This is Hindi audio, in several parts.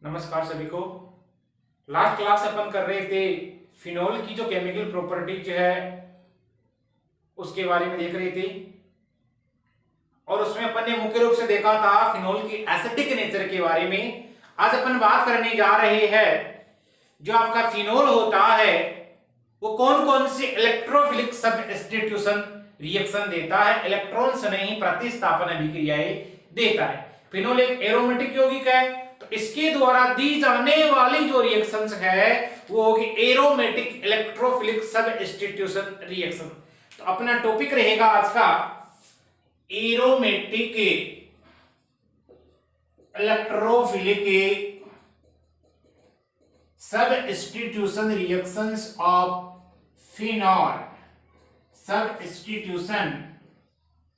नमस्कार सभी को। लास्ट क्लास अपन कर रहे थे फिनोल की जो केमिकल प्रॉपर्टीज है उसके बारे में देख रहे थे और उसमें अपन ने मुख्य रूप से देखा था फिनोल की एसिडिक नेचर के बारे में। आज अपन बात करने जा रहे हैं जो आपका फिनोल होता है वो कौन कौन से इलेक्ट्रोफिलिक सब्स्टिट्यूशन रिएक्शन देता है, इलेक्ट्रॉन से नहीं प्रतिस्थापन अभिक्रियाएं देता है। फिनोल एक एरोमेटिक यौगिक है तो इसके द्वारा दी जाने वाली जो रिएक्शंस है वो होगी एरोमेटिक इलेक्ट्रोफिलिक सब्स्टिट्यूशन रिएक्शन। तो अपना टॉपिक रहेगा आज का aromatic electrophilic substitution reactions of phenol, substitution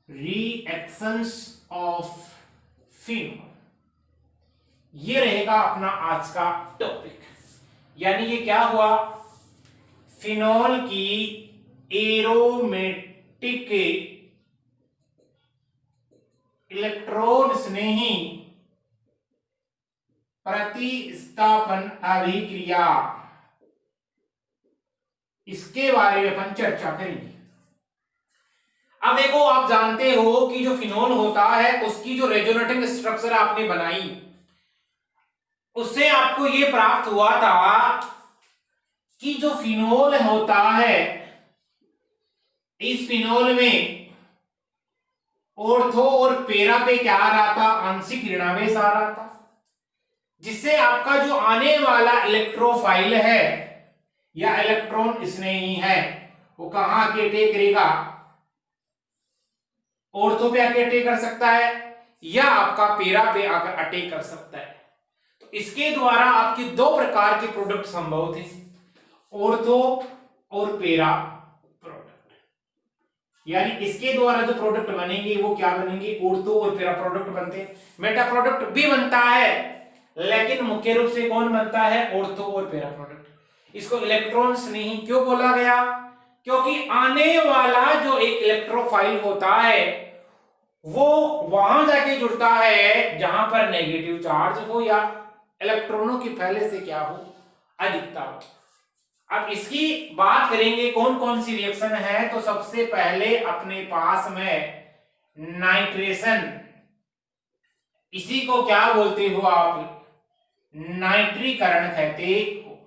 reactions of phenol. ये रहेगा अपना आज का टॉपिक। यानी ये क्या हुआ, फिनॉल की एरोमेटिक इलेक्ट्रॉन स्नेही प्रतिस्थापन अभिक्रिया, इसके बारे में अपन चर्चा करेंगे। अब देखो, आप जानते हो कि जो फिनोल होता है उसकी जो रेजोनेटिंग स्ट्रक्चर आपने बनाई उससे आपको यह प्राप्त हुआ था कि जो फिनोल होता है इस फिनोल में ऑर्थो और पेरा पे क्या आ रहा था, आंशिक ऋणावेश आ रहा था, जिससे आपका जो आने वाला इलेक्ट्रोफाइल है या इलेक्ट्रॉन स्नेही है वो कहां आके अटैक करेगा, ऑर्थो पे आके अटैक कर सकता है या आपका पेरा पे आकर अटैक कर सकता है। तो इसके द्वारा आपके दो प्रकार के प्रोडक्ट संभव थे, ऑर्थो और पेरा प्रोडक्ट। यानी इसके द्वारा जो प्रोडक्ट बनेंगे वो क्या बनेंगे, ऑर्थो और पेरा प्रोडक्ट बनते हैं। मेटा प्रोडक्ट भी बनता है लेकिन मुख्य रूप से कौन बनता है, ऑर्थो और पेरा प्रोडक्ट। इसको इलेक्ट्रॉन स्नेही क्यों बोला गया, क्योंकि आने वाला जो एक इलेक्ट्रोफाइल होता है वो वहां जाके जुड़ता है जहां पर नेगेटिव चार्ज हो या इलेक्ट्रॉनों की पहले से क्या हो, अधिकता हो। अब इसकी बात करेंगे कौन कौन सी रिएक्शन है। तो सबसे पहले अपने पास में नाइट्रेशन, इसी को क्या बोलते हो आप, नाइट्रीकरण कहते हो।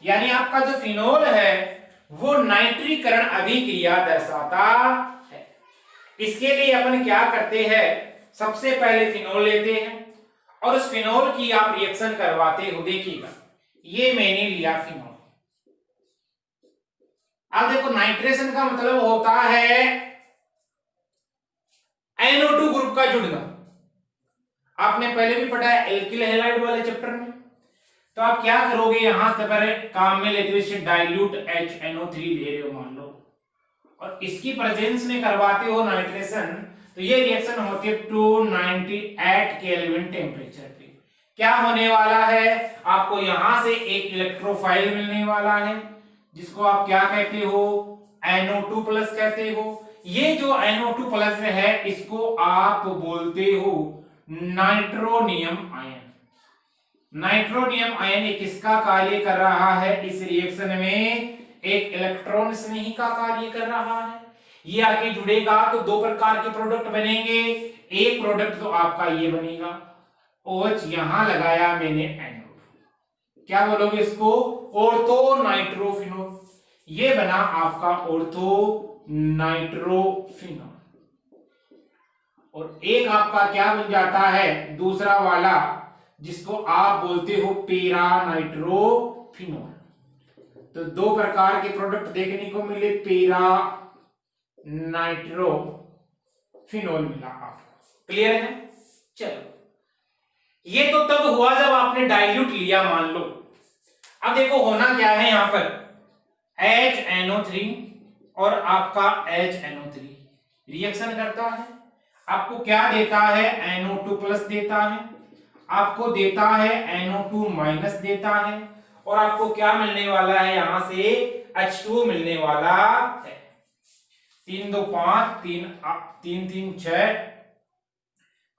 यानी आपका जो फिनोल है वो नाइट्रीकरण अभिक्रिया दर्शाता है। इसके लिए अपन क्या करते हैं, सबसे पहले फिनोल लेते हैं और उस फिनोल की आप रिएक्शन करवाते हो। देखिएगा, ये मैंने लिया फिनोल। अब देखो, नाइट्रेशन का मतलब होता है NO2 ग्रुप का जुड़ना। आपने पहले भी पढ़ा है एल्किल हैलाइड वाले चैप्टर में। तो आप क्या करोगे, यहां से पहले काम में लेते हुए डाइल्यूट HNO3 ले रहे हो मान लो, और इसकी प्रेजेंस में करवाते हो नाइट्रेशन। तो ये रिएक्शन होती है 298 केल्विन टेम्परेचर पे। क्या होने वाला है, आपको यहां से एक इलेक्ट्रोफाइल मिलने वाला है जिसको आप क्या कहते हो, NO2 प्लस कहते हो। ये जो NO2 प्लस है इसको आप बोलते हो नाइट्रोनियम आयन। नाइट्रोनियम आयन एक किसका कार्य कर रहा है, इस रिएक्शन में एक इलेक्ट्रॉन स्नेही का कार्य कर रहा है। ये आगे जुड़ेगा तो दो प्रकार के प्रोडक्ट बनेंगे। एक प्रोडक्ट तो आपका ये बनेगा, OH यहां लगाया मैंने NO2, क्या बोलोगे इसको, ऑर्थो नाइट्रोफिनोल। ये बना आपका ऑर्थो नाइट्रोफिनोल। और एक आपका क्या बन जाता है, दूसरा वाला जिसको आप बोलते हो पेरा नाइट्रोफिनोल। तो दो प्रकार के प्रोडक्ट देखने को मिले, पेरा नाइट्रोफिनोल मिला आपको। क्लियर है, चलो। ये तो तब हुआ जब आपने डाइल्यूट लिया मान लो। अब देखो होना क्या है, यहां पर HNO3 और आपका HNO3 रिएक्शन करता है। आपको क्या देता है, NO2 प्लस देता है, आपको देता है NO2 माइनस देता है, और आपको क्या मिलने वाला है, यहां से H2 मिलने वाला है। 3 2 5 3 3 3 6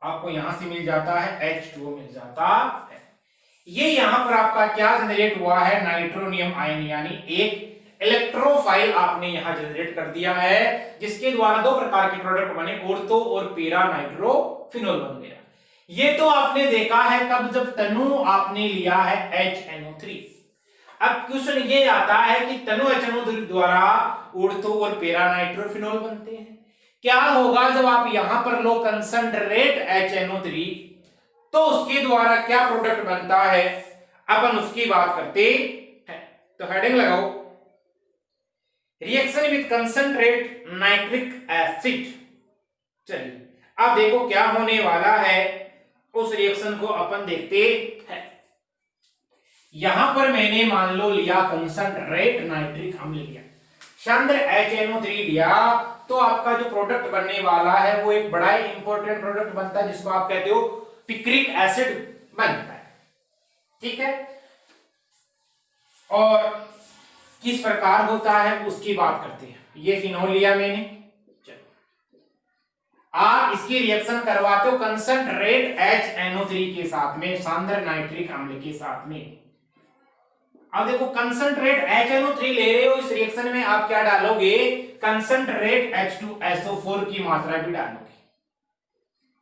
आपको यहां से मिल जाता है, H2O मिल जाता है। ये यहां पर आपका क्या जनरेट हुआ है, नाइट्रोनियम आयन, यानी एक इलेक्ट्रोफाइल आपने यहां जनरेट कर दिया है, जिसके द्वारा दो प्रकार के प्रोडक्ट बने, ऑर्थो और पैरा नाइट्रोफिनोल बन गया। ये तो आपने देखा है कब, जब तनु आपने लिया है HNO3। अब क्वेश्चन ये आता है कि तनु HNO3 द्वारा ऑर्थो और पैरा नाइट्रोफिनोल बनते हैं। क्या होगा जब आप यहां पर लो कंसंट्रेट HNO3, तो उसके द्वारा क्या प्रोडक्ट बनता है, अपन उसकी बात करते हैं। तो हेडिंग लगाओ, reaction with concentrate nitric acid. चलिए अब देखो क्या होने वाला है, उस रिएक्शन को अपन देखते हैं। यहां पर मैंने मान लो लिया कंसंट्रेट नाइट्रिक अम्ल लिया, सांद्र HNO3 लिया, तो आपका जो प्रोडक्ट बनने वाला है वो एक बड़ा ही इंपॉर्टेंट प्रोडक्ट बनता है, जिसको आप कहते हो पिक्रिक एसिड बनता है। ठीक है, और किस प्रकार होता है उसकी बात करते हैं। ये फिनोल लिया मैंने, चलो आप इसकी रिएक्शन करवाते हो कंसंट्रेट HNO3 के साथ में, सांद्र नाइट्रिक अम्ल के साथ में। अब देखो कंसंट्रेट HNO3 ले रहे हो, इस रिएक्शन में आप क्या डालोगे, कंसंट्रेट H2SO4 की मात्रा भी डालोगे।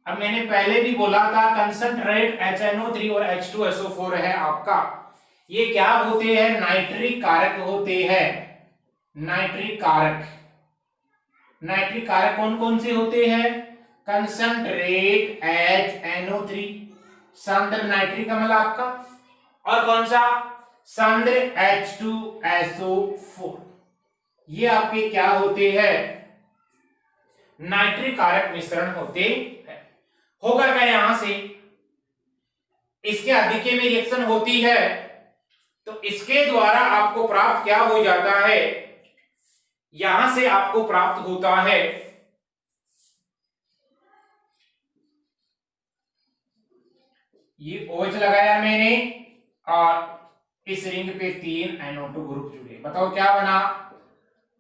अब मैंने पहले भी बोला था कंसंट्रेट HNO3 और H2SO4 है आपका, ये क्या होते हैं, नाइट्रिक कारक होते हैं। नाइट्रिक कारक, नाइट्रिक कारक कौन कौन से होते हैं, कंसंट्रेट HNO3 सांद्र नाइट्रिक अम्ल आपका, और कौन सा, सांद्र H2SO4। ये आपके क्या होते हैं, नाइट्रिक कारक मिश्रण होते हैं। होगा क्या यहां से, इसके अधिके में रिएक्शन होती है, तो इसके द्वारा आपको प्राप्त क्या हो जाता है, यहां से आपको प्राप्त होता है ये OH लगाया मैंने, और इस रिंग पे 3 NO2 ग्रुप जुड़े। बताओ क्या बना,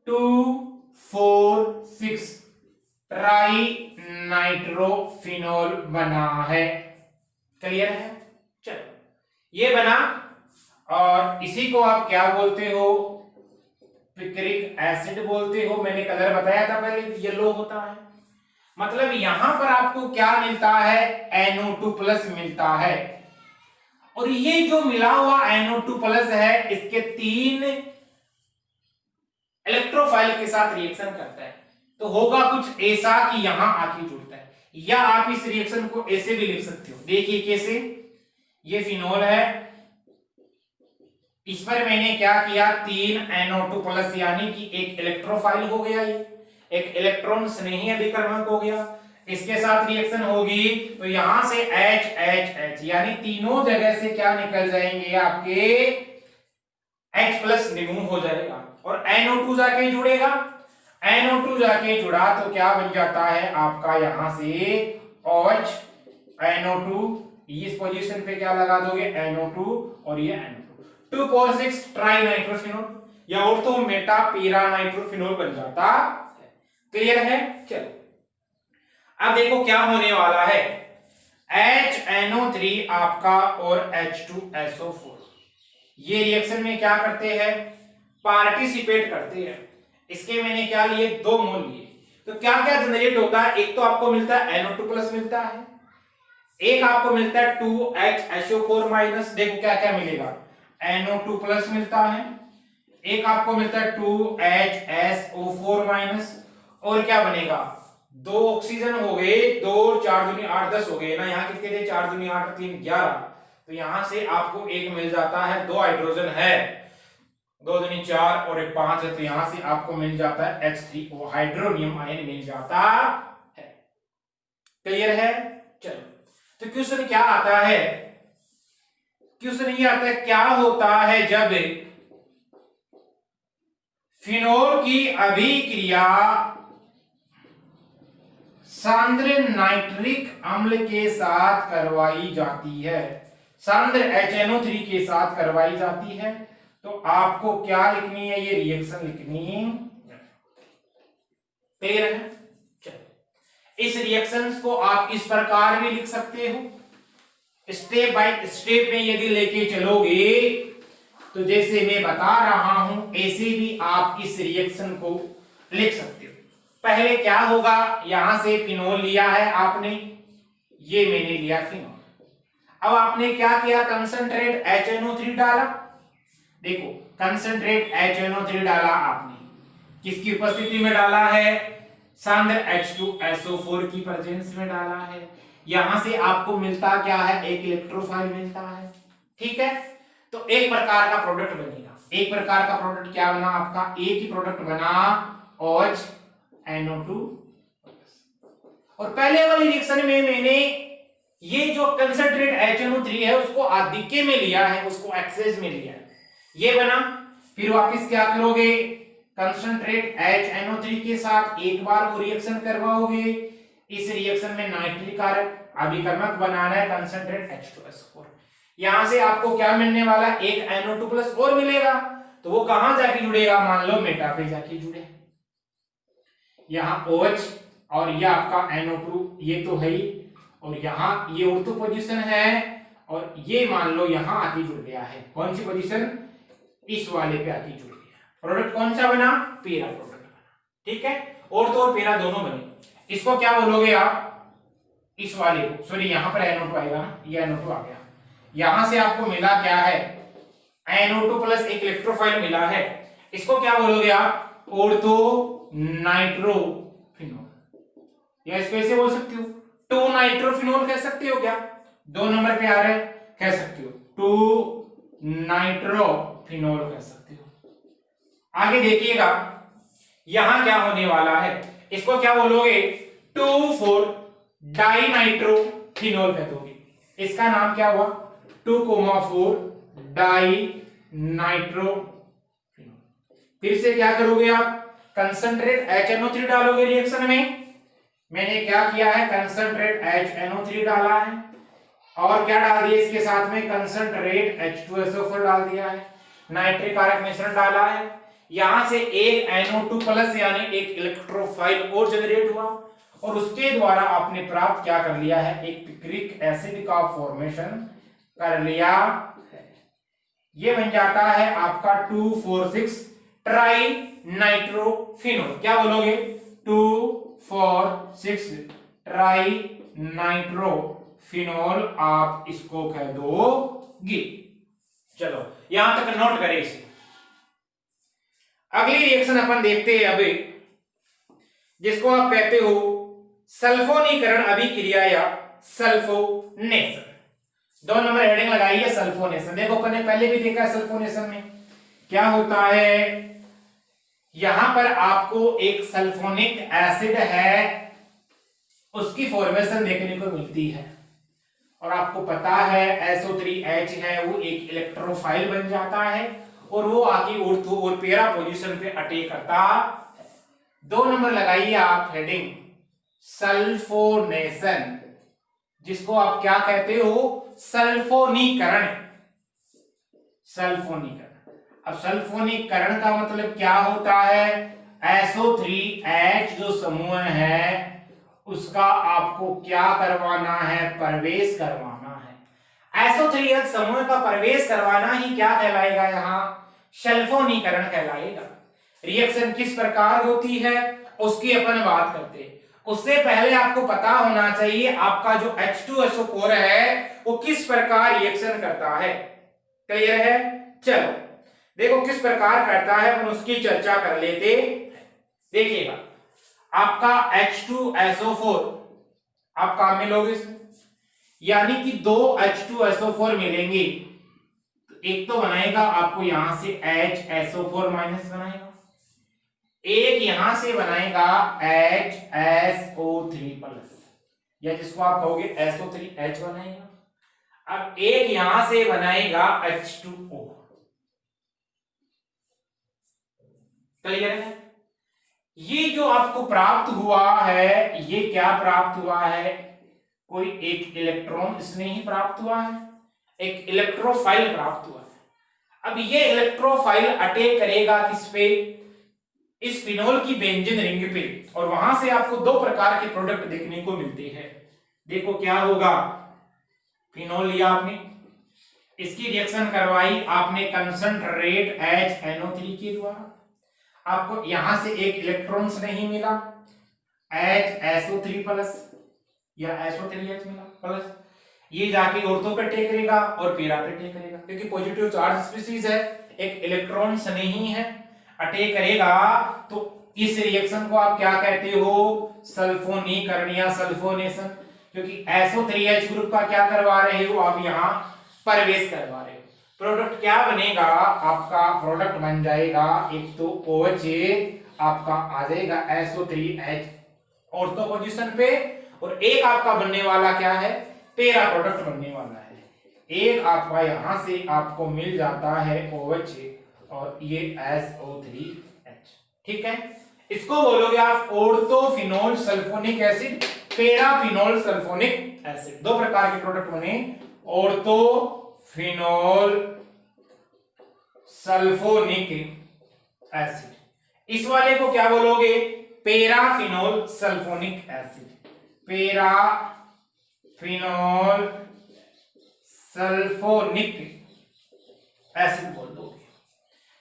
2,4,6 ट्राई नाइट्रोफिनोल बना है। क्लियर है, चलो ये बना, और इसी को आप क्या बोलते हो, पिक्रिक एसिड बोलते हो। मैंने कलर बताया था पहले, येलो होता है। मतलब यहां पर आपको क्या मिलता है, NO2 प्लस मिलता है, और ये जो मिला हुआ NO2 प्लस है, इसके 3 इलेक्ट्रोफाइल के साथ रिएक्शन करता है, तो होगा कुछ ऐसा कि यहां आके जुड़ता है। या आप इस रिएक्शन को ऐसे भी लिख सकते हो, देखिए कैसे, ये फिनोल है, इस पर मैंने क्या किया, 3 NO2 प्लस, यानी कि एक इलेक्ट्रोफाइल हो गया, ये एक इलेक्ट्रॉन स्नेही अभिकर्मक हो गया, इसके साथ रिएक्शन होगी, तो यहां से H H H, यानी तीनों जगह से क्या निकल जाएंगे आपके, H प्लस रिमूव हो जाएगा, और NO2 जाके जुड़ेगा। NO2 जाके जुड़ा तो क्या बन जाता है आपका, यहां से OH NO2, इस पोजीशन पे क्या लगा दोगे, NO2, और ये NO2, 2,4,6 ट्राई नाइट्रोफिनोल, या और तो मेटा पैरा नाइट्रोफिनोल बन जाता है। क्लियर है, चलो अब देखो क्या होने वाला है, HNO3 आपका और H2SO4 ये रिएक्शन में क्या करते हैं, पार्टिसिपेट करते हैं। इसके मैंने क्या लिए, 2 मोल लिए, तो क्या क्या जनरेट होता है, एक तो आपको मिलता है NO2 प्लस मिलता है, एक आपको मिलता है 2HSO4 माइनस, देखो क्या क्या मिलेगा, NO2 प्लस मिलता है, एक आपको मिलता है 2HSO4 माइनस, और क्या बनेगा, 2 ऑक्सीजन हो गए, 2 4 दूनी 8 10 हो गए ना, यहाँ कितने थे, 4 दूनी 8 3 11, तो यहां से आपको एक मिल जाता है, 2 हाइड्रोजन है, 2 दूनी 4 और 1 5 है, तो यहां से आपको मिल जाता है H3O हाइड्रोनियम आयन मिल जाता है। क्लियर है, चलो तो क्वेश्चन क्या आता है, क्वेश्चन ये आता है, क्या होता है जब फिनोल की अभिक्रिया सांद्र नाइट्रिक अम्ल के साथ करवाई जाती है, सांद्र HNO3 के साथ करवाई जाती है, तो आपको क्या लिखनी है, ये रिएक्शन लिखनी है। क्लियर है, चलो इस रिएक्शंस को आप इस प्रकार भी लिख सकते हो, स्टेप बाय स्टेप में यदि लेके चलोगे तो जैसे मैं बता रहा हूं ऐसे भी आप इस रिएक्शन को लिख सकते हो। पहले क्या होगा, यहां से फिनोल लिया है आपने, ये मैंने लिया फिनोल। अब आपने क्या किया, कंसंट्रेट HNO3 डाला। देखो कंसंट्रेट HNO3 डाला आपने, किसकी उपस्थिति में डाला है, सांद्र H2SO4 की प्रेजेंस में डाला है। यहां से आपको मिलता क्या है, एक इलेक्ट्रोफाइल मिलता है। ठीक है, तो एक प्रकार का प्रोडक्ट बनेगा। एक प्रकार का प्रोडक्ट क्या बना आपका, एक ही प्रोडक्ट बना OH NO2। और पहले वाली रिएक्शन में मैंने ये जो कंसंट्रेट HNO3 है उसको आधिक्य में लिया है, उसको एक्सेस में लिया है, ये बना। फिर वापस क्या करोगे, कंसंट्रेट HNO3 के साथ एक बार वो रिएक्शन करवाओगे। इस रिएक्शन में नाइट्रिक अभिकर्मक बनाना है कंसंट्रेट H2SO4। यहां से आपको क्या मिलने वाला, एक NO2 प्लस और मिलेगा। तो वो कहां जाके जुड़ेगा, मान लो मेटा पे जाके जुड़े। यहां OH और ये आपका NO2 ये तो है ही, और यहां ये ऑर्थो पोजीशन है, और ये मान लो यहां आके जुड़ गया है। कौन सी पोजीशन, इस वाले पे आके जुड़ गया। प्रोडक्ट कौन सा बना, पेरा प्रोडक्ट बना। ठीक है, ऑर्थो और पेरा दोनों बने। इसको क्या बोलोगे आप, इस वाले को, सॉरी यहां पर NO2 आएगा ना, ये NO2 आ गया। यहां से आपको मिला क्या है, NO2 प्लस एक इलेक्ट्रोफाइल मिला है। इसको क्या बोलोगे आप, ऑर्थो नाइट्रोफिनोल, या इसको ऐसे बोल सकते हो, 2 नाइट्रोफिनोल कह सकते हो क्या, 2 नंबर पे आ रहा है, कह सकते हो 2 नाइट्रोफिनोल कह सकते हो। आगे देखिएगा यहां क्या होने वाला है, इसको क्या बोलोगे, 2,4 डाइनाइट्रोफिनोल कह दोगे। इसका नाम क्या हुआ, 2,4 डाइनाइट्रोफिनोल। फिर से क्या करोगे आप, कंसंट्रेट HNO3 डालोगे रिएक्शन में। मैंने क्या किया है, कंसंट्रेट HNO3 डाला है, और क्या डाल दिया इसके साथ में, कंसंट्रेट H2SO4 डाल दिया है, नाइट्रिक कारक मिश्रण डाला है। यहां से एक NO2 प्लस यानी एक इलेक्ट्रोफाइल और जनरेट हुआ, और उसके द्वारा आपने प्राप्त क्या कर लिया है, एक पिक्रिक एसिड का फॉर्मेशन कर लिया है। ये बन जाता है आपका 2,4,6 ट्राई नाइट्रोफिनोल। क्या बोलोगे, 2,4,6 ट्राई नाइट्रोफिनोल, आप इसको कह दोगे। चलो यहां तक नोट करें इसे। अगली रिएक्शन अपन देखते हैं अभी, जिसको आप कहते हो सल्फोनीकरण अभिक्रिया या सल्फोनेशन। 2 नंबर हेडिंग लगाई है सल्फोनेशन। देखो अपन ने पहले भी देखा है सल्फोनेशन में क्या होता है, यहां पर आपको एक सल्फोनिक एसिड है, उसकी फॉर्मेशन देखने को मिलती है, और आपको पता है SO3H है, वो एक इलेक्ट्रोफाइल बन जाता है, और वो आके ऑर्थो और पेरा पोजीशन पे अटैक करता है। 2 नंबर लगाइए आप हेडिंग सल्फोनेशन, जिसको आप क्या कहते हो, सल्फोनीकरण। सल्फोनीकरण, अब सल्फोनीकरण का मतलब क्या होता है, SO3H जो समूह है उसका आपको क्या करवाना है, प्रवेश करवाना है। SO3H समूह का प्रवेश करवाना ही क्या कहलाएगा, यहां सल्फोनीकरण कहलाएगा। रिएक्शन किस प्रकार होती है उसकी अपन बात करते हैं। उससे पहले आपको पता होना चाहिए आपका जो H2SO4 है वो किस प्रकार रिएक्शन करता है। क्लियर है, चलो देखो किस प्रकार करता है, अपन उसकी चर्चा कर लेते। देखिएगा आपका H2SO4 आप काम मिलोगे इसमें, यानी कि 2 H2SO4 मिलेंगे, एक तो बनाएगा आपको यहां से HSO4 माइनस बनाएगा, एक यहां से बनाएगा HSO3 प्लस, या जिसको आप कहोगे SO3H बनाएगा। अब एक यहां से बनाएगा H2O। क्लियर है, ये जो आपको प्राप्त हुआ है ये क्या प्राप्त हुआ है, कोई एक इलेक्ट्रॉन इसने ही प्राप्त हुआ है, एक इलेक्ट्रोफाइल प्राप्त हुआ है। अब ये इलेक्ट्रोफाइल अटैक करेगा किस पे, इस फिनोल की बेंजीन रिंग पे, और वहां से आपको 2 प्रकार के प्रोडक्ट देखने को मिलते हैं। देखो क्या होगा, फिनोल लिया आपने, इसकी रिएक्शन करवाई आपने कंसंट्रेट HNO3 के द्वारा, आपको यहां से एक इलेक्ट्रॉन्स नहीं मिला, HSO3 प्लस या SO3H मिला प्लस, ये जाके ऑर्थो पे अटैक करेगा और पैरा पे अटैक करेगा, क्योंकि पॉजिटिव चार्ज स्पीशीज है, एक इलेक्ट्रॉन्स नहीं है, अटैक करेगा। तो इस रिएक्शन को आप क्या कहते हो, सल्फोनीकरण या सल्फोनेशन, क्योंकि SO3H ग्रुप का क्या करवा रहे हो आप यहाँ प्रवेश करवा रहे हो। प्रोडक्ट क्या बनेगा आपका, प्रोडक्ट बन जाएगा एक तो OH आपका आ जाएगा SO3H ऑर्थो पोजीशन पे, और एक आपका बनने वाला क्या है, पैरा प्रोडक्ट बनने वाला है। एक आपका यहां से आपको मिल जाता है OH और ये SO3H, ठीक है। इसको बोलोगे आप ऑर्थोफिनोल सल्फोनिक एसिड, पैराफिनोल सल्फोनिक एसिड। दो प्रकार के प्रोडक्ट बने, ऑर्थोफिनोल सल्फोनिक एसिड। इस वाले को क्या बोलोगे, पैराफिनोल सल्फोनिक एसिड, पैराफिनोल सल्फोनिक एसिड बोल दोगे।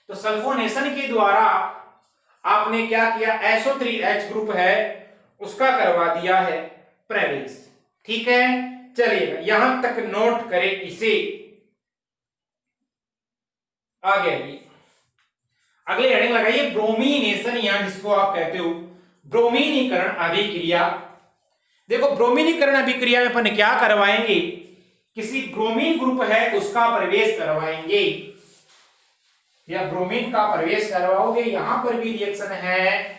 तो सल्फोनेशन के द्वारा आपने क्या किया, SO3H ग्रुप है उसका करवा दिया है प्रवेश, ठीक है। चलिए यहां तक नोट करें इसे, आगे आइए, अगले हेडिंग लगाइए ब्रोमीनेशन, या जिसको आप कहते हो ब्रोमीनीकरण अभिक्रिया। देखो ब्रोमीनीकरण अभिक्रिया में अपन क्या करवाएंगे, किसी ब्रोमीन ग्रुप है उसका प्रवेश करवाएंगे, या ब्रोमीन का प्रवेश करवाओगे। यहां पर भी रिएक्शन है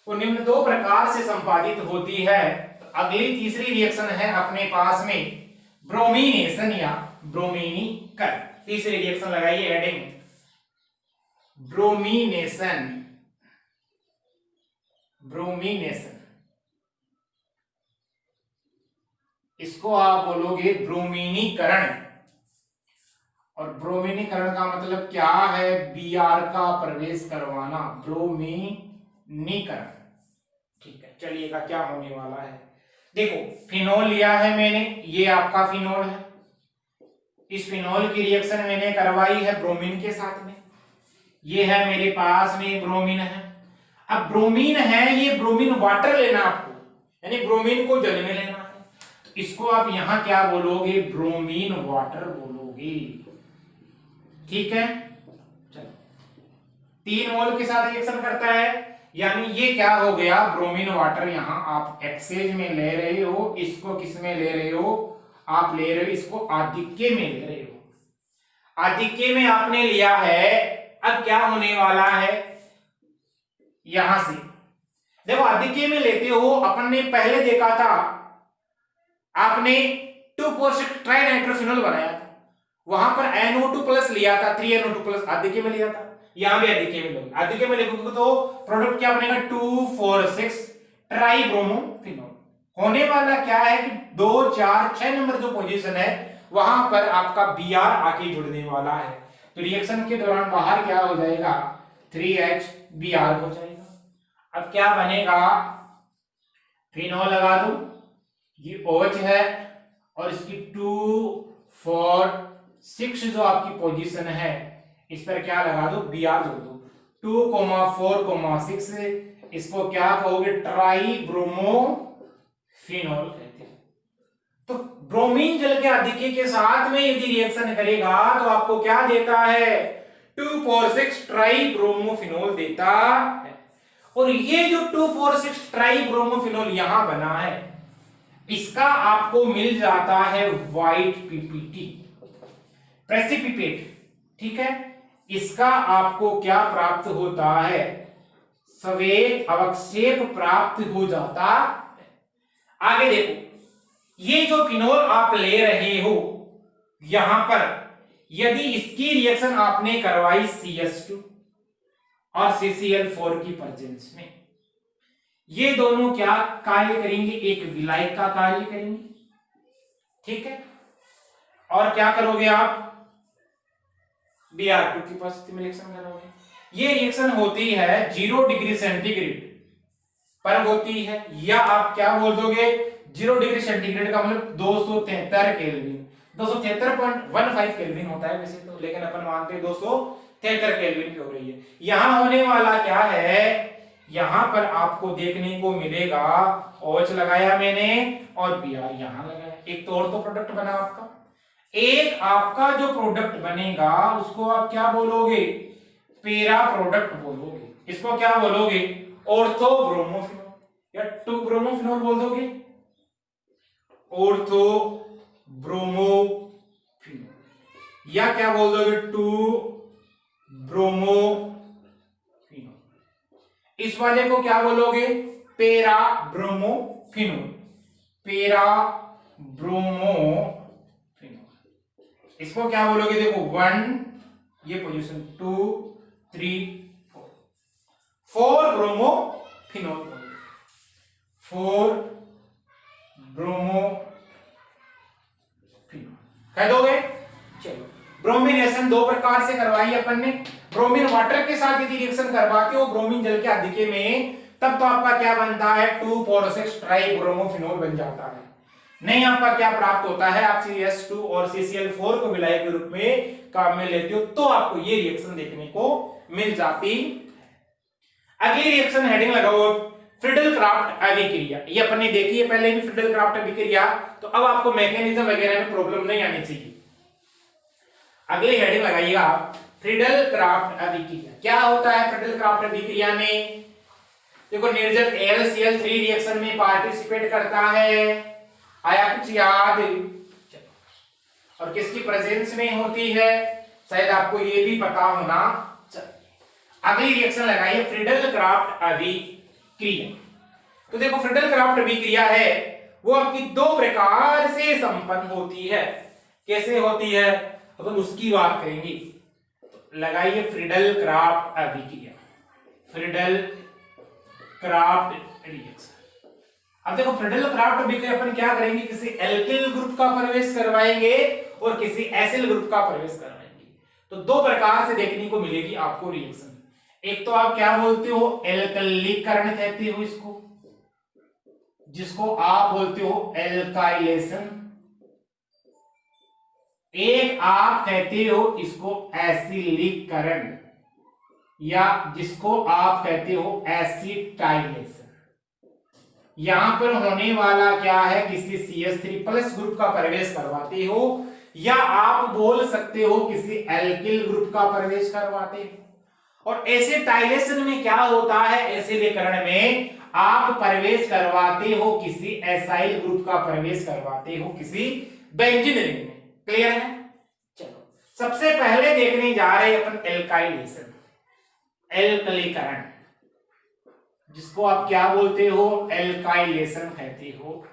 वो निम्न दो प्रकार से संपादित होती है। तो अगली तीसरी रिएक्शन है अपने पास में ब्रोमीनेशन या ब्रोमीनीकरण। तीसरी रिएक्शन लगाइए हेडिंग ब्रोमीनेशन, ब्रोमीनेशन, इसको आप बोलोगे ब्रोमीनीकरण। और ब्रोमीनीकरण का मतलब क्या है, Br का प्रवेश करवाना, ब्रोमीनीकरण, ठीक है। चलिएगा क्या होने वाला है, देखो फिनोल लिया है मैंने, ये आपका फिनोल है, इस फिनोल की रिएक्शन मैंने करवाई है ब्रोमीन के साथ में, ये है मेरे पास में ब्रोमीन है। अब ब्रोमीन है, ये ब्रोमीन वाटर लेना आपको, यानी ब्रोमीन को जल में लेना है, तो इसको आप यहां क्या बोलोगे, ब्रोमीन वाटर बोलोगे, ठीक है। चलो 3 मोल के साथ रिएक्शन करता है, यानी ये क्या हो गया, ब्रोमीन वाटर। यहां आप एक्सेज में ले रहे हो, इसको किस में ले रहे हो, आप ले रहे हो इसको आधिक्य में ले रहे हो, आधिक्य में आपने लिया है। अब क्या होने वाला है, यहां से देखो आधिक्य में लेते हो, अपन ने पहले देखा था, आपने 2,4,6 ट्राइनाइट्रोफिनोल बनाया था, वहां पर NO2 प्लस लिया था, 3NO2 प्लस आधिक्य में लिया था, यहां भी आधिक्य में लोगे, आधिक्य में लिखोगे तो प्रोडक्ट क्या बनेगा, 2,4,6 ट्राइब्रोमोफिनोल। होने वाला क्या है कि 2, 4, 6 नंबर जो पोजीशन है वहां पर आपका Br आके जुड़ने वाला है, तो रिएक्शन के दौरान बाहर क्या हो जाएगा, 3HBr हो जाएगा। अब क्या बनेगा, फिनोल लगा दो, ये OH है और इसकी 2,4,6 जो आपकी पोजीशन है इस पर क्या लगा दो, Br जोड़ दो, 2,4,6, इसको क्या कहोगे, ट्राइब्रोमोफिनोल कहते हैं। तो ब्रोमीन जल के आधिक्य के साथ में यदि रिएक्शन करेगा तो आपको क्या देता है, 2,4,6 ट्राइब्रोमोफिनोल देता है। और ये जो 2,4,6 ट्राइब्रोमोफिनोल यहां बना है, इसका आपको मिल जाता है व्हाइट पीपीटी, प्रेसिपिटेट, ठीक है। इसका आपको क्या प्राप्त होता है, श्वेत अवक्षेप प्राप्त हो जाता है। आगे देखो, ये जो फिनोल आप ले रहे हो यहां पर, यदि इसकी रिएक्शन आपने करवाई CH2 और CCl4 की प्रेजेंस में, ये दोनों क्या कार्य करेंगे, एक विलायक का कार्य करेंगे, ठीक है। और क्या करोगे आप, Br2 की उपस्थिति में रिएक्शन करोगे। ये रिएक्शन होती है 0 डिग्री सेंटीग्रेड पर होती है, या आप क्या बोल दोगे 0 डिग्री सेंटीग्रेड का मतलब 273 केल्विन, 273.15 केल्विन होता है वैसे तो, लेकिन अपन मानते हैं 273 केल्विन की हो रही है। यहां होने वाला क्या है, यहां पर आपको देखने को मिलेगा OH लगाया मैंने और Br यहां लगाया, एक तो और तो प्रोडक्ट बना आपका। एक आपका जो प्रोडक्ट बनेगा उसको आप क्या बोलोगे, पेरा प्रोडक्ट बोलोगे। इसको क्या बोलोगे, ऑर्थो ब्रोमोफिनोल या 2 ब्रोमोफिनोल बोल दोगे, ऑर्थो ब्रोमोफिनोल, या क्या बोल दोगे 2 ब्रोमोफिनोल। इस वाले को क्या बोलोगे, पेरा ब्रोमोफिनोल, पेरा ब्रोमोफिनोल। इसको क्या बोलोगे, देखो 1 ये पोजीशन 2 3 4 ब्रोमोफिनोल, 4 ब्रोमोफिनोल कह दोगे। चलो, ब्रोमिनेशन 2 प्रकार से करवाई अपन ने। ब्रोमीन वाटर के साथ यदि रिएक्शन करवाते हो ब्रोमीन जल के अधिके में, तब तो आपका क्या बनता है 2,4,6 ट्राई ब्रोमोफिनोल बन जाता है। नहीं, आपका क्या प्राप्त होता है, आप CH2 और CCl4 को विलायक के रूप में काम में लेते हो तो आपको ये रिएक्शन देखने को मिल जाती। अगली रिएक्शन हेडिंग लगाओ फ्रीडल क्राफ्ट अभिक्रिया। ये अपन ने देखी है पहले भी फ्रीडल क्राफ्ट अभिक्रिया, तो अब आपको मैकेनिज्म वगैरह में प्रॉब्लम नहीं आनी चाहिए। अगली हेडिंग लगाइएगा फ्रीडल क्राफ्ट अभिक्रिया। क्या होता है फ्रीडल क्राफ्ट अभिक्रिया में, देखो निर्जल AlCl3 रिएक्शन में पार्टिसिपेट करता है, आया कुछ याद, और किसकी प्रेजेंस में होती है, शायद आपको ये भी पता होना चाहिए। अगली रिएक्शन लगाइए फ्रीडल क्राफ्ट अभिक्रिया। तो देखो फ्रीडल क्राफ्ट अभिक्रिया है वो आपकी 2 प्रकार से संपन्न होती है। कैसे होती है अपन उसकी बात करेंगे। तो लगाइए फ्रीडल क्राफ्ट अभिक्रिया, फ्रीडल क्राफ्ट रिएक्शन। अब देखो फ्रीडल क्राफ्ट अभिक्रिया अपन क्या करेंगे, किसी एल्किल ग्रुप का प्रवेश करवाएंगे और किसी एसिल ग्रुप का प्रवेश करवाएंगे। तो 2 प्रकार से देखने को मिलेगी आपको रिएक्शन। एक तो आप क्या बोलते हो एल्कलीकरण कहते हो इसको, जिसको आप बोलते हो एल्काइलेशन। एक आप कहते हो इसको एसिलीकरण, या जिसको आप कहते हो एसिटाइलेशन। यहां पर होने वाला क्या है, किसी CH3+ ग्रुप का प्रवेश करवाते हो, या आप बोल सकते हो किसी एल्किल ग्रुप का प्रवेश करवाते हो। और एसिटाइलेशन में क्या होता है, एसिलीकरण में आप प्रवेश करवाते हो किसी एसाइल ग्रुप का प्रवेश करवाते हो किसी बेंजीन रिंग में। क्लियर है। चलो सबसे पहले देखने जा रहे हैं अपन एल्काइलेशन, एल्कलीकरण, जिसको आप क्या बोलते हो एल्काइलेशन कहते हो।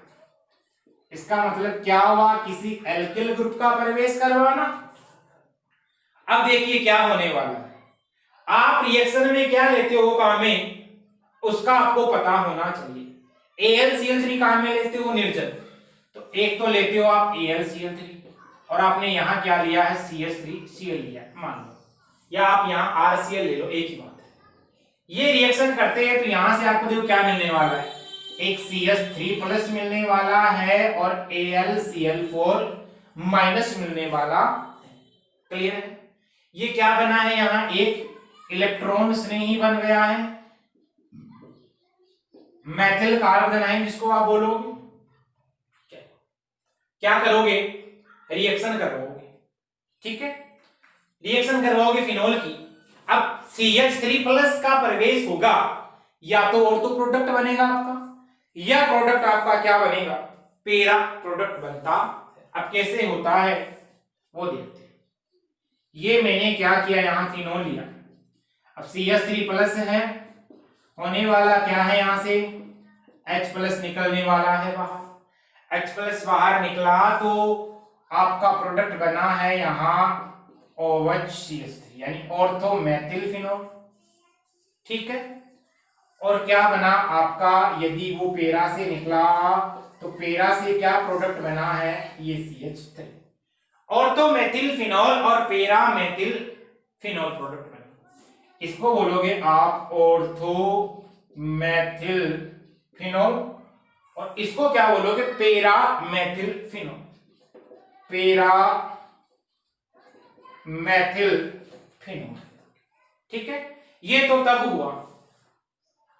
इसका मतलब क्या हुआ, किसी एल्किल ग्रुप का प्रवेश करवाना। अब देखिए क्या होने वाला है, आप रिएक्शन में क्या लेते हो काम में, उसका आपको पता होना चाहिए। AlCl3 काम में लेते हो निर्जल, तो एक तो लेते हो आप AlCl3 और आपने यहां क्या लिया है CH3Cl लिया मान लो, या आप यहां RCl ले लो, एक ही बात है। ये रिएक्शन करते हैं तो यहां से आपको देखो क्या मिलने वाला है, एक CH3+ मिलने वाला है और AlCl4- मिलने वाला। क्लियर है। ये क्या बना है, यहां एक इलेक्ट्रॉन स्नेही बन गया है, मेथिल कार्बन आयन जिसको आप बोलोगे। क्या करोगे, रिएक्शन करवाओगे, ठीक है, रिएक्शन करवाओगे फिनोल की। अब CH3+ का प्रवेश होगा, या तो ऑर्थो प्रोडक्ट बनेगा आपका, या प्रोडक्ट आपका क्या बनेगा, पेरा प्रोडक्ट बनता। अब कैसे होता है वो देखते हैं। ये मैंने क्या किया, यहां फिनोल लिया, अब CH3+ है, होने वाला क्या है, यहां से H+ निकलने वाला है बाहर। H+ बाहर निकला तो आपका प्रोडक्ट बना है यहां OHCH3 यानी ऑर्थो मेथिल फिनोल, ठीक है। और क्या बना आपका, यदि वो पेरा से निकला तो पेरा से क्या प्रोडक्ट बना है, ये CH3, ऑर्थो मेथिल फिनोल और पेरा मेथिल फिनोल प्रोडक्ट बना। इसको बोलोगे आप ऑर्थो मेथिल फिनोल, और इसको क्या बोलोगे, पेरा मेथिल फिनोल, पेरा मेथिल फिनोल। ठीक है, ये तो तब हुआ।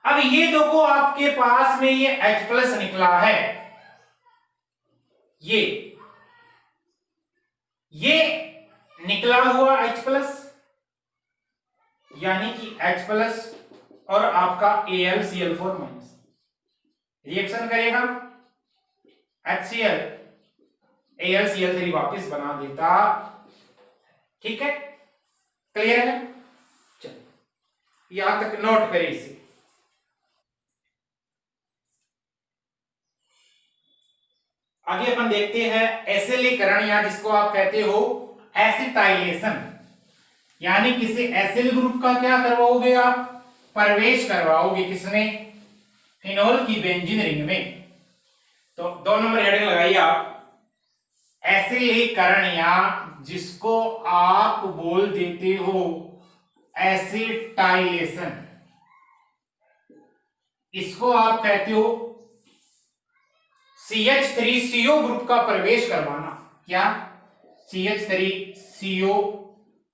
अब ये देखो आपके पास में ये H प्लस निकला है, ये निकला हुआ H प्लस, यानी कि H प्लस और आपका AlCl4 माइनस रिएक्शन करेगा, HCl AlCl3 वापस बना देता। ठीक है, क्लियर है? चलो यहां तक नोट करें इसे। आगे अपन देखते हैं एसिलीकरण, या जिसको आप कहते हो एसिटाइलेशन, यानी किसी एसिल ग्रुप का क्या करवाओगे आप, प्रवेश करवाओगे, किसमें, फिनोल की बेंजीन रिंग में। तो 2 नंबर हेडिंग लगाइए आप, एसिलीकरण, या जिसको आप बोल देते हो एसिटाइलेशन, इसको आप कहते हो CH3CO ग्रुप का प्रवेश करवाना। क्या, CH3CO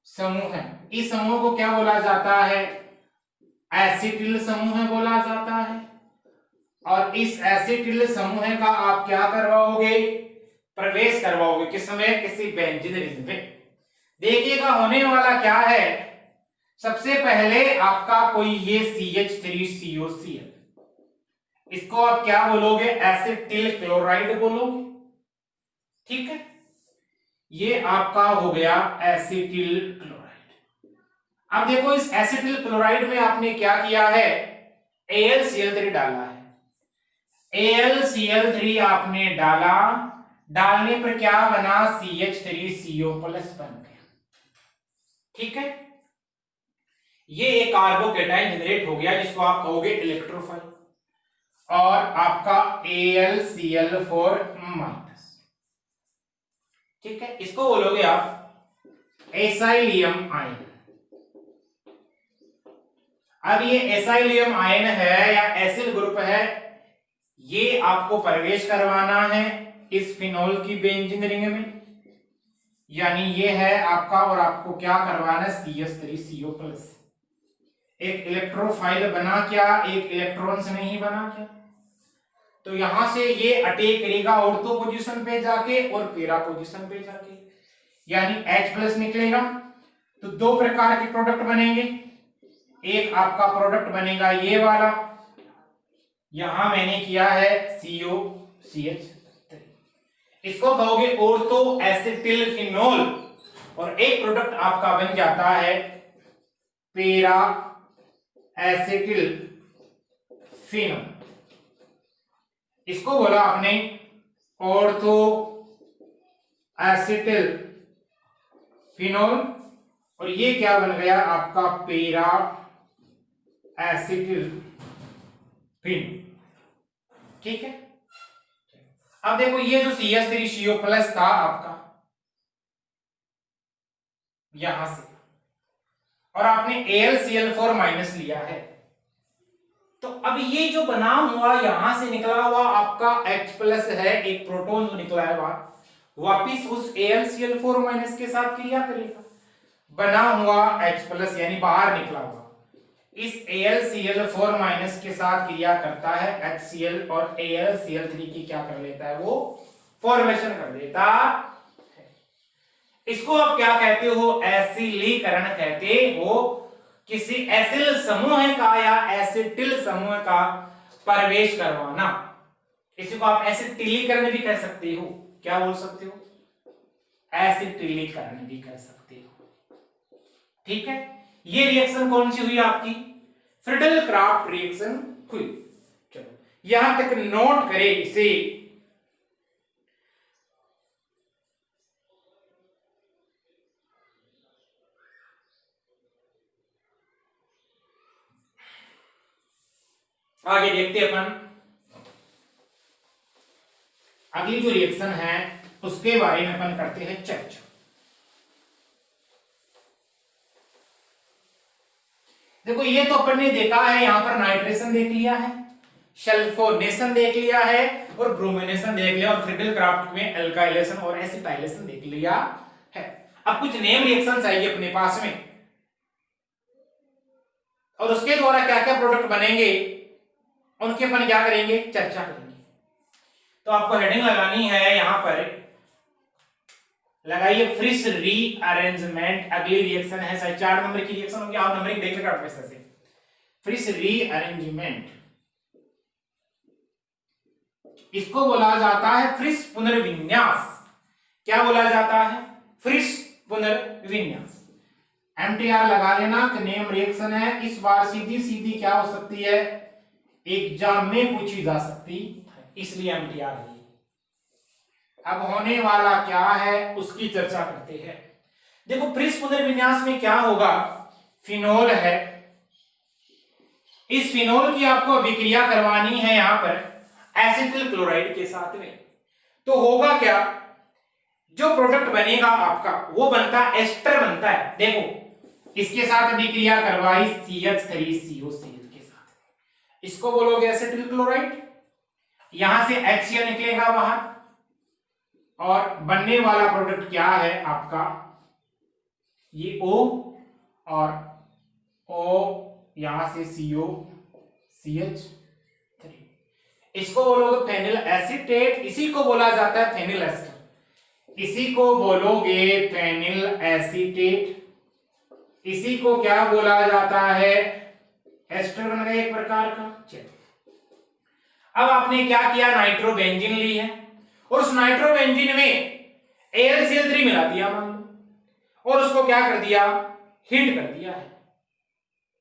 समूह है, इस समूह को क्या बोला जाता है, एसिटिल समूह बोला जाता है। और इस एसिटिल समूह का आप क्या करवाओगे, प्रवेश करवाओगे, किसमें, किसी बेंजीन रिंग में। देखिएगा होने वाला क्या है, सबसे पहले आपका कोई ये CH3COCl, इसको आप क्या बोलोगे, एसिटिल क्लोराइड बोलोगे। ठीक है, ये आपका हो गया एसिटिल क्लोराइड। अब देखो इस एसिटिल क्लोराइड में आपने क्या किया है, AlCl3 डाला है, AlCl3 आपने डाला, डालने पर क्या बना, CH3CO प्लस बन गया। ठीक है, ये एक कार्बोकेटाइन जनरेट हो गया, जिसको आप कहोगे इलेक्ट्रोफाइल, और आपका AlCl4 माइनस। ठीक है, इसको बोलोगे आप एसाइलियम आयन। अब ये एसाइलियम आयन है या एसिल ग्रुप है, ये आपको प्रवेश करवाना है इस फिनोल की बेंजीन रिंग में, यानी ये है आपका, और आपको क्या करवाना है, CH3CO प्लस। एक इलेक्ट्रोफाइल बना क्या, एक इलेक्ट्रॉन से नहीं बना क्या, तो यहां से ये अटैक करेगा ऑर्थो पोजीशन पे जाके और पेरा पोजीशन पे जाके, यानी H प्लस निकलेगा। तो 2 प्रकार के प्रोडक्ट बनेंगे, एक आपका प्रोडक्ट बनेगा ये वाला, यहां मैंने किया है COCH3, इसको कहोगे ऑर्थो एसिटिल फिनोल, और एक प्रोडक्ट आपका बन जाता है पेरा एसिटिल फिनोल, इसको बोला आपने ऑर्थो एसिटिल फिनोल, और ये क्या बन गया आपका, पेरा एसिटिल फिनोल। ठीक है, अब देखो ये जो CH3CO प्लस था आपका यहां से, और आपने AlCl4 माइनस लिया है, तो अब ये जो बना हुआ यहां से निकला हुआ आपका H प्लस है, एक प्रोटॉन जो निकला है वहां, वापिस उस AlCl4 माइनस के साथ क्रिया करेगा, बना हुआ H प्लस यानी बाहर निकला हुआ इस AlCl4 माइनस के साथ क्रिया करता है HCl, और AlCl3 की क्या कर लेता है, वो फॉर्मेशन कर देता है। इसको आप क्या कहते हो, एसिलीकरण कहते हो, किसी एसिल समूह का या एसिटिल समूह का प्रवेश करवाना। इसी को आप एसिटिलीकरण भी कह सकते हो, क्या बोल सकते हो, एसिटिलीकरण भी कह सकते हो। ठीक है, ये रिएक्शन कौन सी हुई आपकी, फ्रिडल क्राफ्ट रिएक्शन हुई। चलो यहां तक नोट करें इसे। आगे देखते अपन, अगली जो रिएक्शन है उसके बारे में अपन करते हैं चर्चा। देखो ये तो अपन ने देखा है, यहां पर नाइट्रेशन देख लिया है, सल्फोनेशन देख लिया है और ब्रोमिनेशन देख लिया और फ्रिडल क्राफ्ट में एल्काइलेशन और एसिटाइलेशन देख लिया है। अब कुछ नेम रिएक्शंस आएगी अपने पास में और उसके द्वारा क्या क्या प्रोडक्ट बनेंगे उनके अपन क्या करेंगे, चर्चा करेंगे। तो आपको हेडिंग लगानी है, यहां पर लगाइए फ्रिश रीअरेंजमेंट। अगली रिएक्शन है, 4 नंबर की रिएक्शन होगी, आप नंबरिंग देख लेकर आपके से फ्रिश रीअरेंजमेंट। इसको बोला जाता है फ्रिश पुनर्विन्यास। क्या बोला जाता है, फ्रिश पुनर्विन्यास। एमटीआर लगा लेना कि नेम रिएक्शन है। इस बार सीधी सीधी क्या हो सकती है, एग्जाम में पूछी जा सकती है, इसलिए एमटीआर है। अब होने वाला क्या है उसकी चर्चा करते हैं। देखो फ्रिश पुनर्विन्यास में क्या होगा, फिनोल है, इस फिनोल की आपको अभिक्रिया करवानी है यहां पर एसिटिल क्लोराइड के साथ में। तो होगा क्या, जो प्रोडक्ट बनेगा आपका वो बनता है एस्टर बनता है। देखो इसके साथ अभिक्रिया करवाई CH3COCl के साथ, इसको बोलोगे एसिटिल क्लोराइड। यहां से HCl निकलेगा बाहर और बनने वाला प्रोडक्ट क्या है आपका, ये O और O, यहां से CO CH3, इसको बोलोगे फेनिल एसीटेट। इसी को बोला जाता है फेनिल एस्टर, इसी को बोलोगे फेनिल एसीटेट। इसी को क्या बोला जाता है, एस्टर बन गया एक प्रकार का। चलो अब आपने क्या किया, नाइट्रोबेंजीन ली है और उस नाइट्रोबेंजीन में AlCl3 मिला दिया मान लो, और उसको क्या कर दिया, हीट कर दिया है।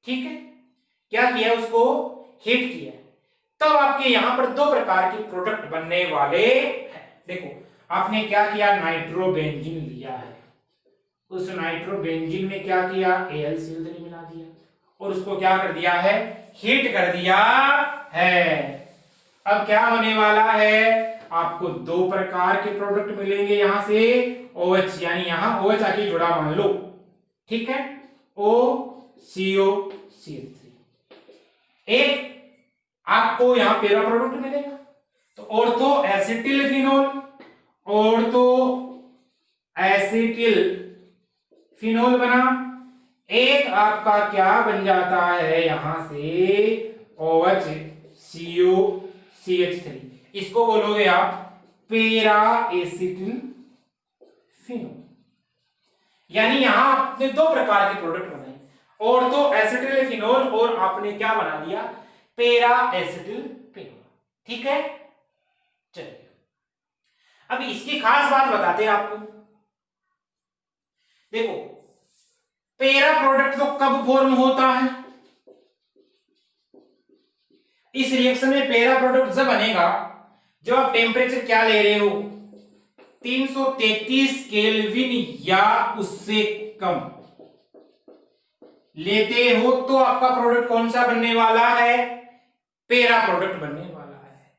ठीक है, क्या किया, उसको हीट किया। तब आपके यहां पर 2 प्रकार के प्रोडक्ट बनने वाले हैं। देखो आपने क्या किया, नाइट्रोबेंजीन लिया है, उस नाइट्रोबेंजीन में क्या किया, AlCl3 मिला दिया और उसको क्या कर दिया है, हीट कर दिया है। अब क्या होने वाला है, आपको 2 प्रकार के प्रोडक्ट मिलेंगे यहां से OH, यानी यहां OH आके जुड़ा मान लो, ठीक है, OCO3। एक आपको यहां पेरा प्रोडक्ट मिलेगा, तो ortho acetyl phenol, ortho acetyl phenol बना। एक आपका क्या बन जाता है यहां से OH COCH3, इसको बोलोगे आप पेरा एसिटिल फिनोल। यानी यहां आपने 2 प्रकार के प्रोडक्ट बनाए, ऑर्थो एसिटिल फिनोल और आपने क्या बना दिया, पेरा एसिटिल फिनोल। ठीक है, चलिए अब इसकी खास बात बताते हैं आपको। देखो पेरा प्रोडक्ट तो कब फॉर्म होता है, इस रिएक्शन में पेरा प्रोडक्ट जब बनेगा जब आप टेम्परेचर क्या ले रहे हो, 333 केल्विन या उससे कम लेते हो, तो आपका प्रोडक्ट कौन सा बनने वाला है, पेरा प्रोडक्ट बनने वाला है।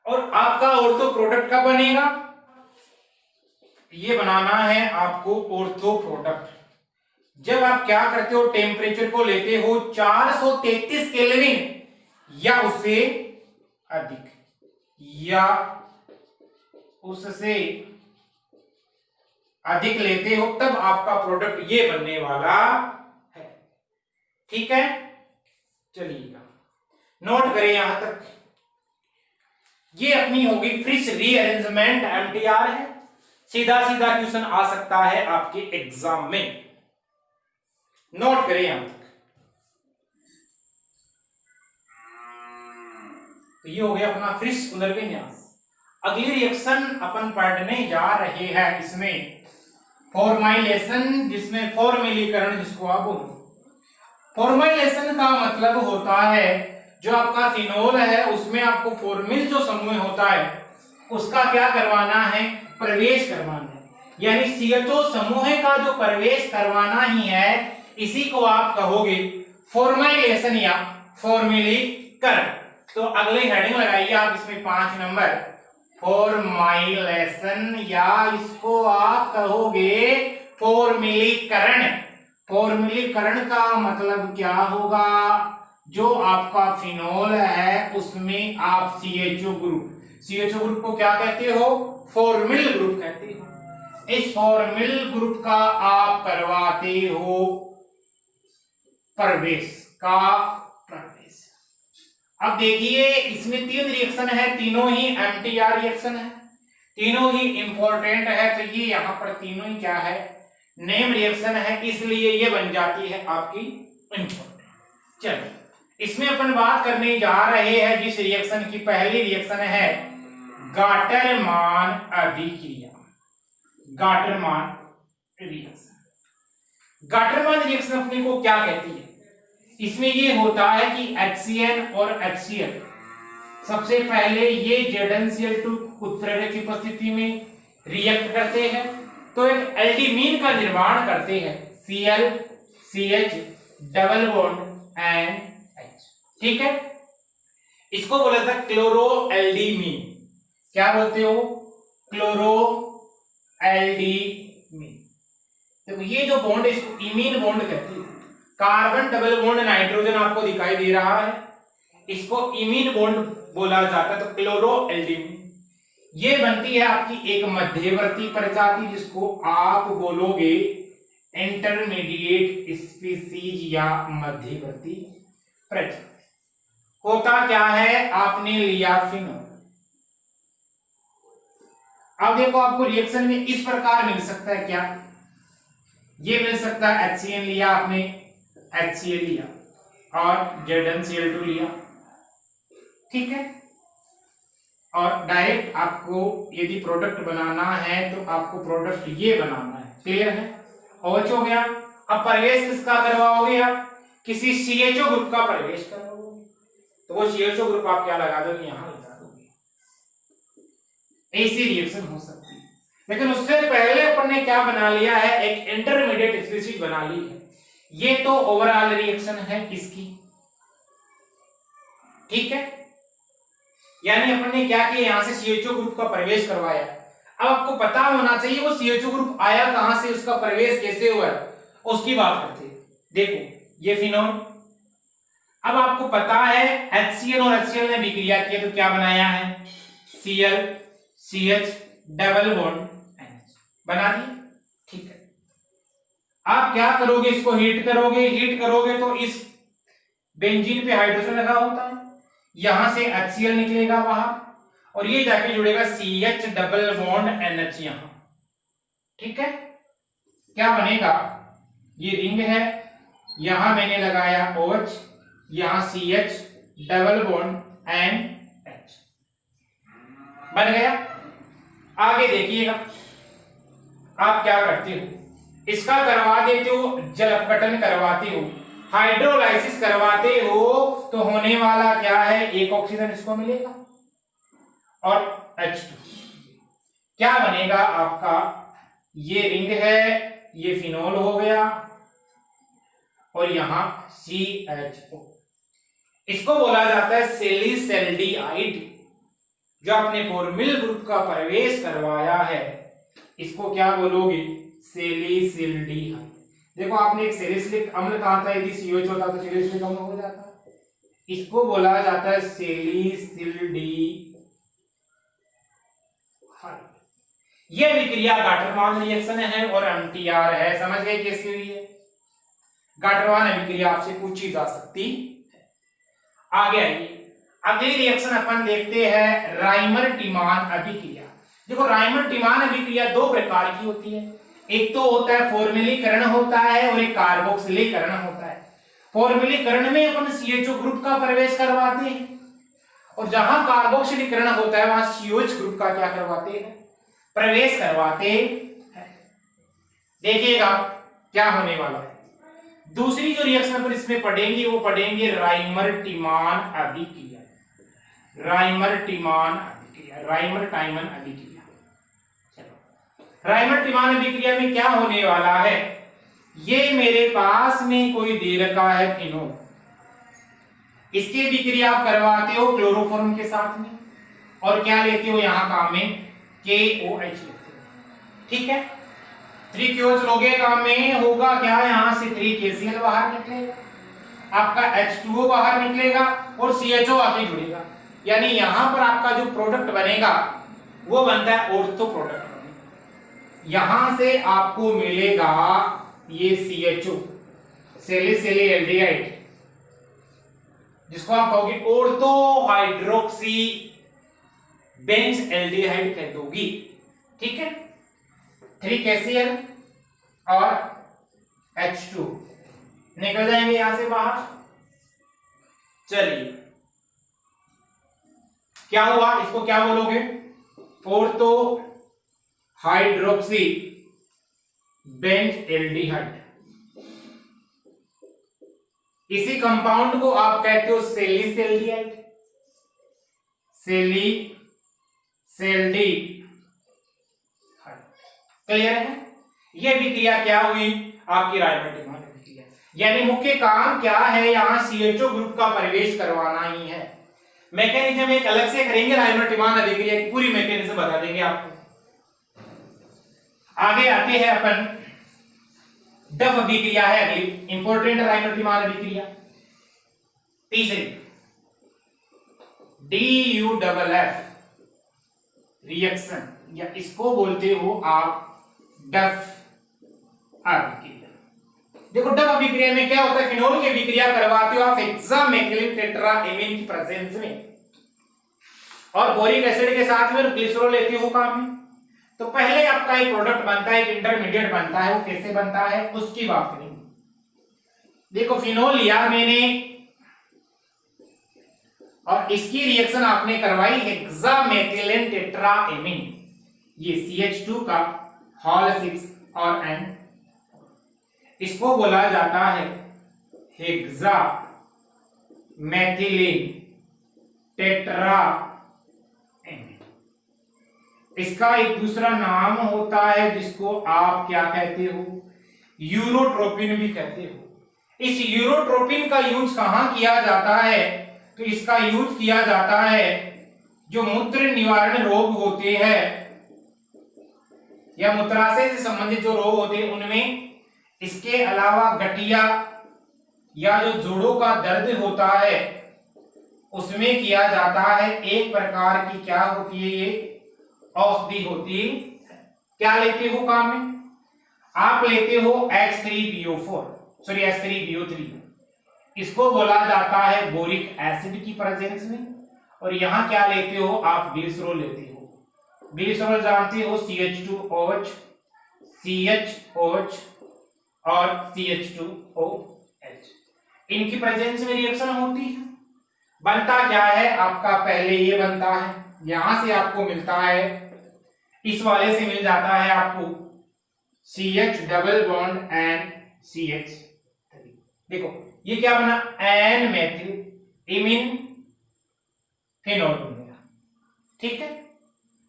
और आपका ऑर्थो प्रोडक्ट कब बनेगा, ये बनाना है आपको ऑर्थो प्रोडक्ट जब आप क्या करते हो, टेम्परेचर को लेते हो 433 केल्विन या उससे अधिक, या उससे अधिक लेते हो, तब आपका प्रोडक्ट ये बनने वाला है। ठीक है, चलिएगा नोट करें यहां तक। ये अपनी होगी फ्रिश रीअरेंजमेंट, एमटीआर है, सीधा सीधा क्वेश्चन आ सकता है आपके एग्जाम में, नोट करें यहां तक। तो ये हो गया अपना फ्रिश पुनर्विन्यास। अगली रिएक्शन अपन पढ़ने जा रहे हैं, इसमें फॉर्माइलेशन, जिसमें फॉर्मिलीकरण जिसको आप बोलो। फॉर्माइलेशन का मतलब होता है जो आपका फिनोल है उसमें आपको फॉर्मिल जो समूह होता है उसका क्या करवाना है, प्रवेश करवाना है, यानी CHO समूह का जो प्रवेश करवाना ही है, इसी को आप कहोगे फॉर्माइलेशन या फॉर्मिलीकरण। तो अगले हेडिंग लगाइए आप इसमें 5 नंबर, फॉर्माइलेशन, या इसको आप कहोगे फॉर्मिलीकरण। फॉर्मिलीकरण का मतलब क्या होगा, जो आपका फिनोल है उसमें आप CHO ग्रुप को क्या कहते हो? फॉर्मिल ग्रुप कहते हो। इस फॉर्मिल ग्रुप का आप करवाते हो प्रवेश। अब देखिए इसमें 3 रिएक्शन है, तीनों ही MTR रिएक्शन है, तीनों ही इंपॉर्टेंट है। तो ये यहां पर तीनों ही क्या है? नेम रिएक्शन है, इसलिए ये बन जाती है आपकी इंपॉर्टेंट। चलो इसमें अपन बात करने जा रहे हैं जिस रिएक्शन की, पहली रिएक्शन है गाटरमान अभिक्रिया। गाटरमान रिएक्शन अपने को क्या कहती है? इसमें ये होता है कि HCN और HCl सबसे पहले ये ZnCl2 उत्प्रेरक की उपस्थिति में रिएक्ट करते हैं तो एक एल्डिमीन का निर्माण करते हैं, Cl CH double bond NH। ठीक है, इसको बोला जाता है क्लोरो एल्डिमीन। क्या बोलते हो? क्लोरो एल्डिमीन। तो ये जो बॉन्ड है इसको इमीन बॉन्ड कहते हैं। कार्बन डबल बॉन्ड नाइट्रोजन आपको दिखाई दे रहा है, इसको इमीन बॉन्ड बोला जाता है। तो क्लोरो एल्डिमीन ये बनती है आपकी एक मध्यवर्ती प्रजाति जिसको आप बोलोगे इंटरमीडिएट स्पीसीज या मध्यवर्ती प्रजाति। होता क्या है? आपने लिया फिनोल। अब देखो आपको रिएक्शन में इस प्रकार मिल सकता है क्या? ये मिल सकता है HCN लिया आपने, HCl लिया और ZnCl2 लिया। ठीक है, और डायरेक्ट आपको यदि प्रोडक्ट बनाना है तो आपको प्रोडक्ट ये बनाना है। क्लियर है? OH हो गया। अब प्रवेश किसका करवाओगे? आप किसी CHO ग्रुप का प्रवेश करवाओगे, तो वो CHO ग्रुप आप क्या लगा दोगे? यहां लगा दोगे। ऐसी रिएक्शन हो सकती है, लेकिन उससे पहले अपन ने क्या बना लिया है? एक इंटरमीडिएट स्पीशीज बना ली है। ये तो ओवरऑल रिएक्शन है इसकी। ठीक है, यानी अपन ने क्या किया? यहां से CHO ग्रुप का प्रवेश करवाया। अब आपको पता होना चाहिए वो CHO ग्रुप आया कहां से, उसका प्रवेश कैसे हुआ, उसकी बात करते हैं। देखो ये फिनोल, अब आपको पता है HCN और HCl ने विक्रिया किया तो क्या बनाया है? Cl CH double bond NH बना दी। ठीक है, आप क्या करोगे? इसको हीट करोगे तो इस बेंजीन पे हाइड्रोजन लगा होता है, यहां से HCl निकलेगा बाहर और ये जाके जुड़ेगा CH डबल बॉन्ड NH यहां। ठीक है, क्या बनेगा? ये रिंग है, यहां मैंने लगाया OH, यहां CH डबल बॉन्ड NH बन गया। आगे देखिएगा आप क्या करते हो? इसका करवा देते हो, जल अपघटन करवाते हो, हाइड्रोलाइसिस करवाते हो, तो होने वाला क्या है? एक ऑक्सीजन इसको मिलेगा और H2 क्या बनेगा आपका? ये रिंग है, ये फिनोल हो गया और यहां CHO। इसको बोला जाता है सेलिसल्डिहाइड। जो आपने फॉर्मिल ग्रुप का प्रवेश करवाया है इसको क्या बोलोगे? सेलिसल्डिहाइड। देखो आपने एक सैलिसिलिक अम्ल कहा था, यदि CH होता तो सैलिसिलिक अम्ल हो जाता। इसको बोला जाता है सेलिसल्डिहाइड। यह विक्रिया गाटरमान रिएक्शन है और MTR है। समझ गए कैसे हुई है? गाटरमान अभिक्रिया आपसे पूछी जा सकती है। आगे आइए, अगली रिएक्शन अपन देखते हैं राइमर-टिमान अभिक्रिया। देखो राइमर-टिमान अभिक्रिया दो प्रकार की होती है, एक तो होता है फॉर्मिलीकरण होता है और एक कार्बोक्सिलीकरण होता है। फॉर्मिलीकरण में अपन CHO ग्रुप का प्रवेश करवाते हैं और जहां कार्बोक्सिलीकरण होता है वहां COH ग्रुप का क्या करवाते हैं? प्रवेश करवाते हैं। देखिएगा क्या होने वाला है। दूसरी जो रिएक्शन अपन इसमें पढ़ेंगे वो पढ़ेंगे राइमर-टिमान अभिक्रिया। राइमर-टिमान अभिक्रिया। चलो राइमर-टिमान अभिक्रिया में क्या होने वाला है? ये मेरे पास में कोई दे रखा है फिनोल, इसकी विक्रिया आप करवाते हो क्लोरोफॉर्म के साथ में और क्या लेते हो यहां काम में? KOH लेते हो। ठीक है, 3KOH लोगे काम में होगा क्या? यहां से 3KCl बाहर निकलेगा आपका H2O बाहर निकलेगा और CHO आके जुड़ेगा, यानी यहां पर आपका जो प्रोडक्ट बनेगा वो बनता है ऑर्थो प्रोडक्ट। यहां से आपको मिलेगा ये CHO, सैलिसिलिएल्डिहाइड, जिसको आप कहोगे ऑर्थो हाइड्रोक्सी बेंज एल्डिहाइड कह दोगी। ठीक है, 3KCl और H2 निकल जाएंगे यहां से बाहर। चलिए क्या हुआ, इसको क्या बोलोगे, ऑर्थो हाइड्रोक्सी बेंज एल्डिहाइड। इसी कंपाउंड को आप कहते हो सैलिसिल्डिहाइड, सैलिसिल्डिहाइड। क्लियर है? यह विक्रिया क्या हुई आपकी राइबोटिमान विक्रिया, यानी मुख्य काम क्या है, यहां CHO ग्रुप का प्रवेश करवाना ही है। मैकेनिज्म एक अलग से करेंगे, राइबोटिमान अभिक्रिया की पूरी मैकेनिज्म बता देंगे आपको। आगे आते हैं अपन, डफ अभिक्रिया है अगली इंपॉर्टेंट राइबोटिमान अभिक्रिया, तीसरी DUFF रिएक्शन, या इसको बोलते हो आप डफ अभिक्रिया। देखो डफ अभिक्रिया में क्या होता है, फिनोल की अभिक्रिया करवाते हो आप हेक्सामेथिलिन टेट्राएमीन की प्रेजेंस में, और बोरिक एसिड के साथ में ग्लिसरॉल लेते हो काम में। तो पहले आपका एक प्रोडक्ट बनता है, एक इंटरमीडिएट बनता है, वो कैसे बनता है उसकी बात करेंगे। देखो फिनोल लिया मैंने और इसकी रिएक्शन आपने करवाई हेक्सामेथिलिन टेट्राएमीन, ये CH2 का हॉल 6 और N, इसको बोला जाता है हेक्सामेथिलिन टेट्राएमीन। इसका एक दूसरा नाम होता है जिसको आप क्या कहते हो, यूरोट्रोपिन भी कहते हो। इस यूरोट्रोपिन का यूज कहां किया जाता है, तो इसका यूज किया जाता है जो मूत्र निवारण रोग होते हैं या मूत्राशय से संबंधित जो रोग होते हैं उनमें। इसके अलावा गठिया या जो जोड़ों का दर्द होता है उसमें किया जाता है। एक प्रकार की क्या होती है, ये औषधि होती है। क्या लेते हो काम में, आप लेते हो H3PO4 सॉरी H3PO3, इसको बोला जाता है बोरिक एसिड की प्रेजेंस में। और यहां क्या लेते हो आप, ग्लिसरॉल लेते हो। ग्लिसरॉल जानते हो CH2OH, CHOH और CH2OH, इनकी प्रेजेंस में रिएक्शन होती है। बनता क्या है आपका, पहले ये बनता है, यहां से आपको मिलता है, इस वाले से मिल जाता है आपको CH double bond and CH3। देखो ये क्या बना, एन मेथिल इमिन फिनोल बन गया। ठीक है,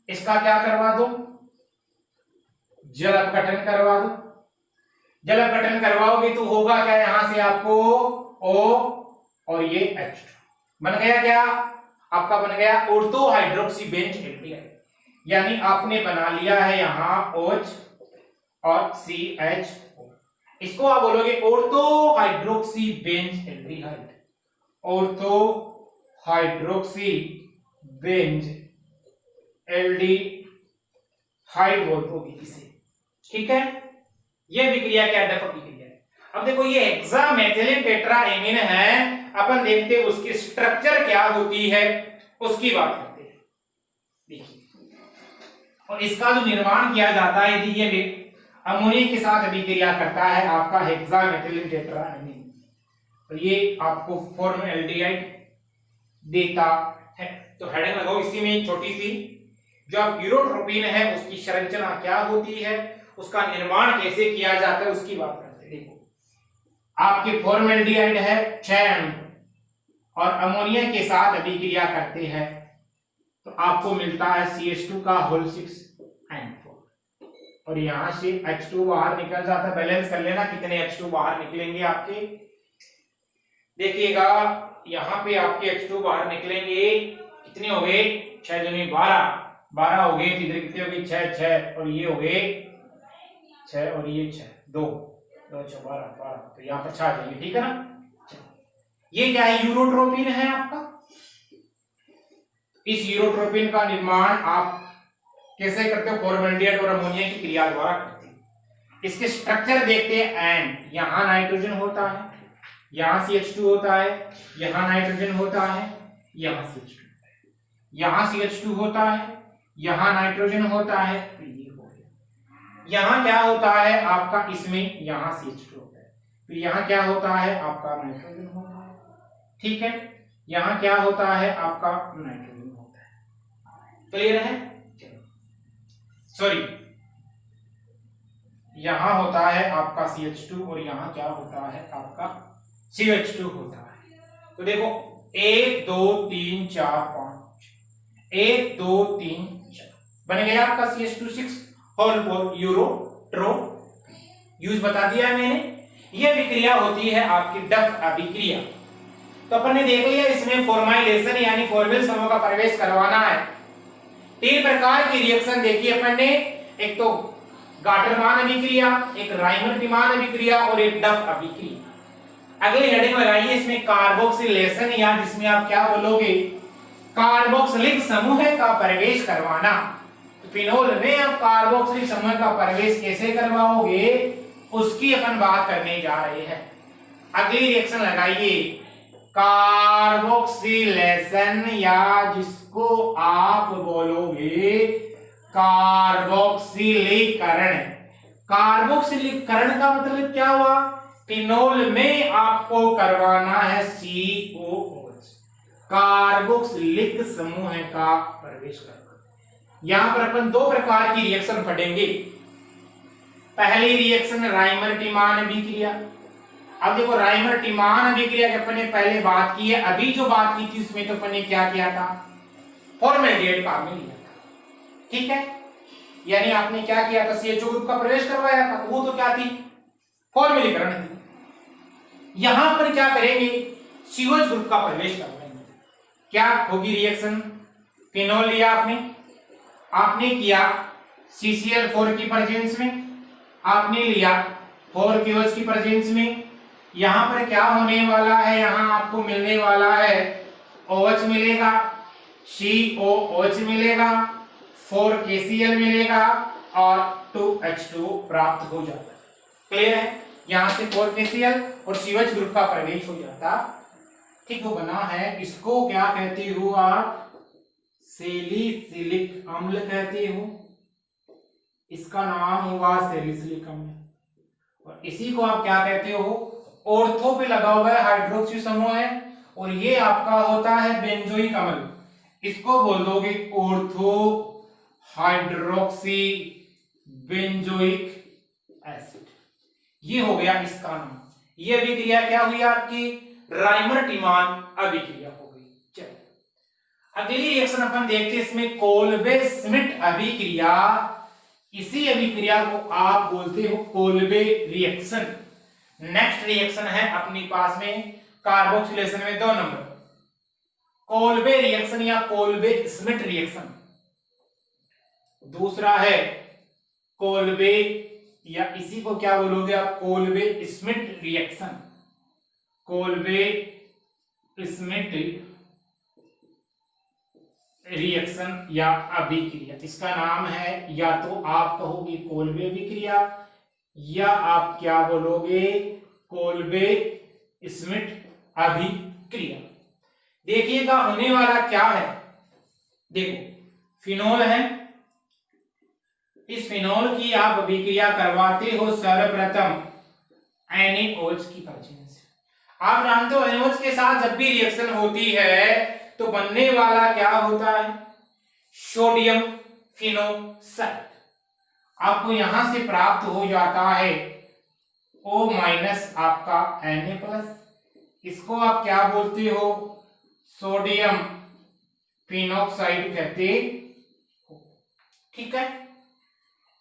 इसका क्या करवा दो, जल अपघटन करवा दो। जल अपघटन करवाओगे तो होगा क्या, यहां से आपको O और ये H2 बन गया। क्या आपका बन गया ऑर्थो हाइड्रोक्सी बेंज एल्डिहाइड, यानी आपने बना लिया है यहां OH और CHO। इसको आप बोलोगे ortho hydroxy Benz aldehyde, ortho hydroxy Benz aldehyde बोलोगे इसे। ठीक है, यह विक्रिया क्या है, डफ विक्रिया है। अब देखो ये हेक्सामेथिलिन टेट्राएमीन है, अपन देखते हैं उसकी स्ट्रक्चर क्या होती है, उसकी बात करते हैं। देखिए, और इसका जो निर्माण किया जाता है यदि ये अमोनिया के साथ अभिक्रिया करता है आपका हेक्सामेथिलिन टेट्राएमीन, तो ये आपको फॉर्मल्डिहाइड देता है। तो हेडिंग लगाओ इसी में छोटी सी, जो आप यूरोट्रोपिन है उसकी संरचना क्या होती है, उसका निर्माण कैसे किया जाता है उसकी बात करते हैं। देखो आपके फॉर्मल्डिहाइड है 6 अणु और अमोनिया के साथ अभिक्रिया करते हैं तो आपको मिलता है CH2 का होल 6N4 और यहां से H2 बाहर निकल जाता है। बैलेंस कर लेना कितने H2 बाहर निकलेंगे आपके, देखिएगा यहां पे आपके H2 बाहर निकलेंगे, कितने हो गए 6 दूनी 12 हो गए, इधर कितने हो गए 6 और ये हो गए 6 और ये 6 2 6 12 तो यहाँ पर 6 आ जाएंगे। ठीक है ना, ये क्या है, यूरोट्रोपिन है आपका। इस यूरोट्रोपिन का निर्माण आप कैसे करते हो, फॉर्मल्डिहाइड और अमोनिया की क्रिया द्वारा करते हैं। इसके स्ट्रक्चर देखते हैं, एंड यहां नाइट्रोजन होता है, यहां CH2 होता है, यहां नाइट्रोजन होता है, यहां CH2, यहां CH2 होता है, यहां नाइट्रोजन होता है, तो ये हो गया। यहां क्या होता है आपका, इसमें यहां CH2 होता है, फिर यहां क्या होता है आपका, नाइट्रोजन होता है। ठीक है, यहां क्या होता है आपका, नाइट्रोजन होता है। क्लियर है, सॉरी, यहां होता है आपका CH2 और यहां क्या होता है आपका CH2 होता है। तो देखो 1 2 3 4 5, 1 2 3 4 बन गया आपका CH2 6 होल फॉर यूरोट्रो। यूज बता दिया है मैंने। यह विक्रिया होती है आपकी डफ अभिक्रिया। तो अपन ने देख लिया इसमें फॉर्माइलेशन यानी फॉर्मिल समूह का प्रवेश करवाना है। 3 प्रकार की रिएक्शन देखी अपन ने, एक तो गाटरमान अभिक्रिया, एक राइमर-टिमान अभिक्रिया और एक डफ अभिक्रिया। अगली हेडिंग लगाइए इसमें कार्बोक्सिलेशन, या जिसमें आप क्या बोलोगे, कार्बोक्सिलिक समूह का प्रवेश करवाना। तो फिनोल में आप कार्बोक्सिलिक समूह का प्रवेश कैसे करवाओगे, उसकी अपन बात करने जा रहे हैं। अगली रिएक्शन लगाइए कार्बोक्सिलेशन, या जिसको आप बोलोगे कार्बोक्सिलीकरण। कार्बोक्सिलीकरण का मतलब क्या हुआ, फिनोल में आपको करवाना है COOH, कार्बोक्सिलिक समूह का प्रवेश करवाना। यहां पर अपन 2 प्रकार की रिएक्शन पढ़ेंगे। पहली रिएक्शन राइमर-टिमान अभिक्रिया। अब देखो राइमर-टिमान अभिक्रिया की अपन ने पहले बात की है, अभी जो बात की थी उसमें तो अपन ने क्या किया था, फॉर्मल्डिहाइड कार्बन लिया था। ठीक है, यानी आपने क्या किया था, CHO ग्रुप का प्रवेश करवाया था, वो तो क्या थी, फॉर्मिलीकरण थी। यहां पर क्या करेंगे, COH ग्रुप का प्रवेश करवाएंगे। क्या होगी रिएक्शन, फिनोल लिया आपने किया CCl4 की प्रेजेंस में, आपने लिया 4KOH की प्रेजेंस में। यहां पर क्या होने वाला है, यहां आपको मिलने वाला है OH मिलेगा, COOH मिलेगा, 4KCl मिलेगा और 2H2 प्राप्त हो जाता है। क्लियर है, यहां से 4KCl और COH ग्रुप का प्रवेश हो जाता। ठीक, वो बना है, इसको क्या कहते हो आप, सैलिसिलिक अम्ल कहते हो। इसका नाम हुआ सैलिसिलिक अम्ल। और इसी को आप क्या कहते हो, ऑर्थो पे लगा हुआ है हाइड्रोक्सी समूह है, और ये आपका होता है बेंजोइक अम्ल। इसको बोल दोगे ऑर्थो हाइड्रोक्सी बेंजोइक एसिड। ये हो गया इसका नाम। ये अभिक्रिया क्या हुई आपकी, राइमर-टिमान अभिक्रिया हो गई। चलो अगली रिएक्शन अपन देखते हैं, इसमें कोल्बे-श्मिट अभिक्रिया। इसी अभिक्रिया को आप बोलते हो कोल्बे रिएक्शन। नेक्स्ट रिएक्शन है अपनी पास में कार्बोक्सिलेशन में 2 नंबर, कोल्बे रिएक्शन या कोल्बे-श्मिट रिएक्शन। दूसरा है कोल्बे, या इसी को क्या बोलोगे आप, कोल्बे-श्मिट रिएक्शन। कोल्बे-श्मिट रिएक्शन या अभिक्रिया, इसका नाम है, या तो आप कहोगे कोल्बे अभिक्रिया, या आप क्या बोलोगे, कोल्बे-श्मिट अभिक्रिया। देखिएगा होने वाला क्या है, देखो फिनोल है, इस फिनोल की आप अभिक्रिया करवाते हो सर्वप्रथम NaOH की प्रेजेंस। आप जानते हो NaOH के साथ जब भी रिएक्शन होती है तो बनने वाला क्या होता है, सोडियम फिनोक्साइड। आपको यहां से प्राप्त हो जाता है O- आपका Na+, इसको आप क्या बोलते हो, सोडियम फिनोक्साइड कहते हो। ठीक है,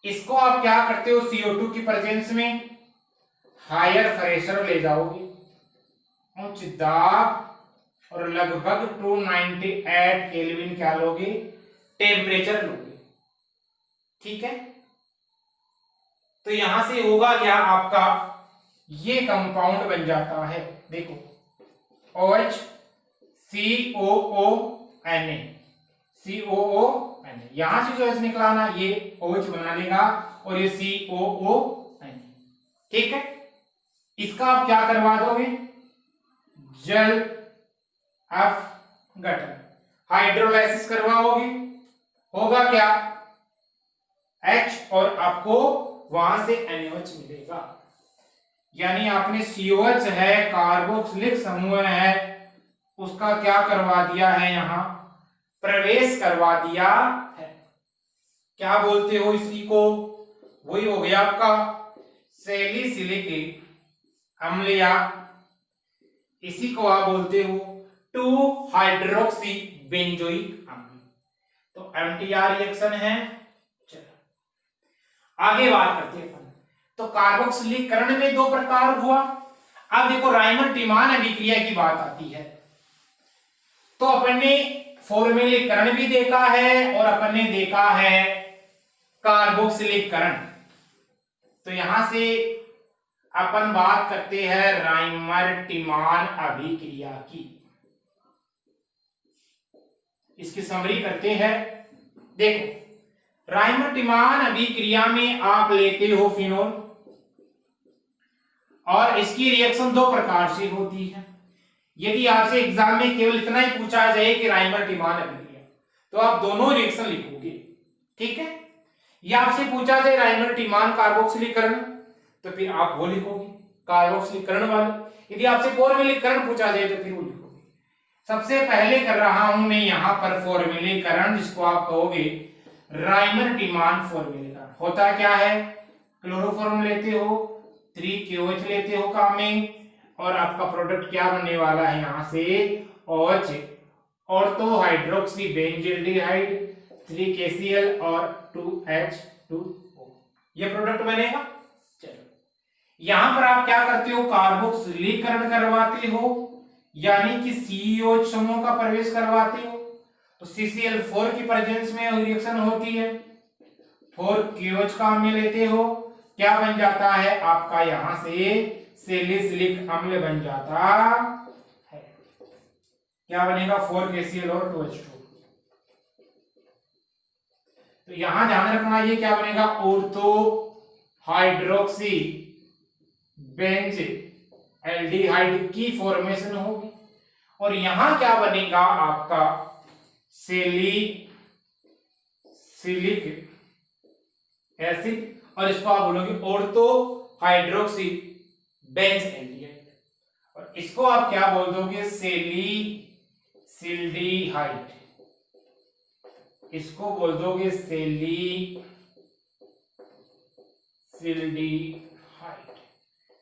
इसको आप क्या करते हो, CO2 की प्रेजेंस में हायर प्रेशर ले जाओगे, उच्च दाब, और लगभग 298 केल्विन क्या लोगे, टेम्परेचर लोगे। ठीक है, तो यहां से होगा क्या आपका, ये कंपाउंड बन जाता है। देखो OH COONA, COONA, यहां से जो एच निकला ना ये OH बना लेगा और ये COONA, ठीक है। इसका आप क्या करवा दोगे, जल अपघटन, हाइड्रोलाइसिस करवाओगे, होगा क्या, H और आपको वहां से NaOH मिलेगा। यानी आपने COH है, कार्बोक्सिलिक समूह है, उसका क्या करवा दिया है, यहां प्रवेश करवा दिया है। क्या बोलते हो इसी को, वही हो गया आपका सैलिसिलिक अम्ल, या इसी को आप बोलते हो 2 हाइड्रोक्सी बेंजोइक अम्ल। तो MTR रिएक्शन है। चलो आगे बात करते हैं। तो कार्बोक्सिलीकरण में 2 प्रकार हुआ। अब देखो राइमर टिमान अभिक्रिया की बात आती है, तो अपन ने फॉर्मेलीकरण भी देखा है और अपन ने देखा है कार्बोक्सिलीकरण। तो यहां से अपन बात करते हैं राइमर टिमान अभिक्रिया की। इसकी समरी करते हैं। देखो राइमर टिमान अभिक्रिया में आप लेते हो फिनोल, और इसकी रिएक्शन 2 प्रकार से होती है। यदि आपसे एग्जाम में केवल इतना ही पूछा जाए कि राइमर टिमान अभिक्रिया, तो आप दोनों रिएक्शन लिखोगे, ठीक है। या आपसे पूछा जाए राइमर टिमान कार्बोक्सिलीकरण, तो फिर आप वो लिखोगे कार्बोक्सिलीकरण वाले। यदि आपसे फॉर्मेलीकरण पूछा जाए तो फिर वो लिखोगे। सबसे पहले कर रहा हूं मैं यहां पर फॉर्मेलीकरण, जिसको आप कहोगे राइमर टिमान फॉर्मेलीकरण। होता क्या है, क्लोरोफॉर्म लेते हो, 3KOH लेते हो काम में, और आपका प्रोडक्ट क्या बनने वाला है यहां से OH, ऑर्थो हाइड्रोक्सी बेंजिल्डिहाइड, 3KCl और 2H2O, ये प्रोडक्ट बनेगा। चलो यहां पर आप क्या करते हो, कार्बोक्सिलीकरण करवाते हो, यानी कि COH समूह का प्रवेश करवाते हो। तो CCl4 की प्रेजेंस में रिएक्शन होती है, 4KOH का अम्ल लेते हो, क्या बन जाता है आपका यहां से सैलिसिलिक अम्ल बन जाता है। क्या बनेगा, 4KCl और 2H2। तो यहां ध्यान रखना, ये क्या बनेगा, ऑर्थो हाइड्रोक्सी बेंज एल्डिहाइड की फॉर्मेशन होगी। और यहां क्या बनेगा आपका सैलिसिलिक एसिड, और इसको आप बोलोगे ऑर्थो हाइड्रोक्सी बेंज एल्डिहाइड, और इसको आप क्या बोल दोगे, सैलिसिल्डिहाइड, इसको बोल दोगे सैलिसिल्डिहाइड।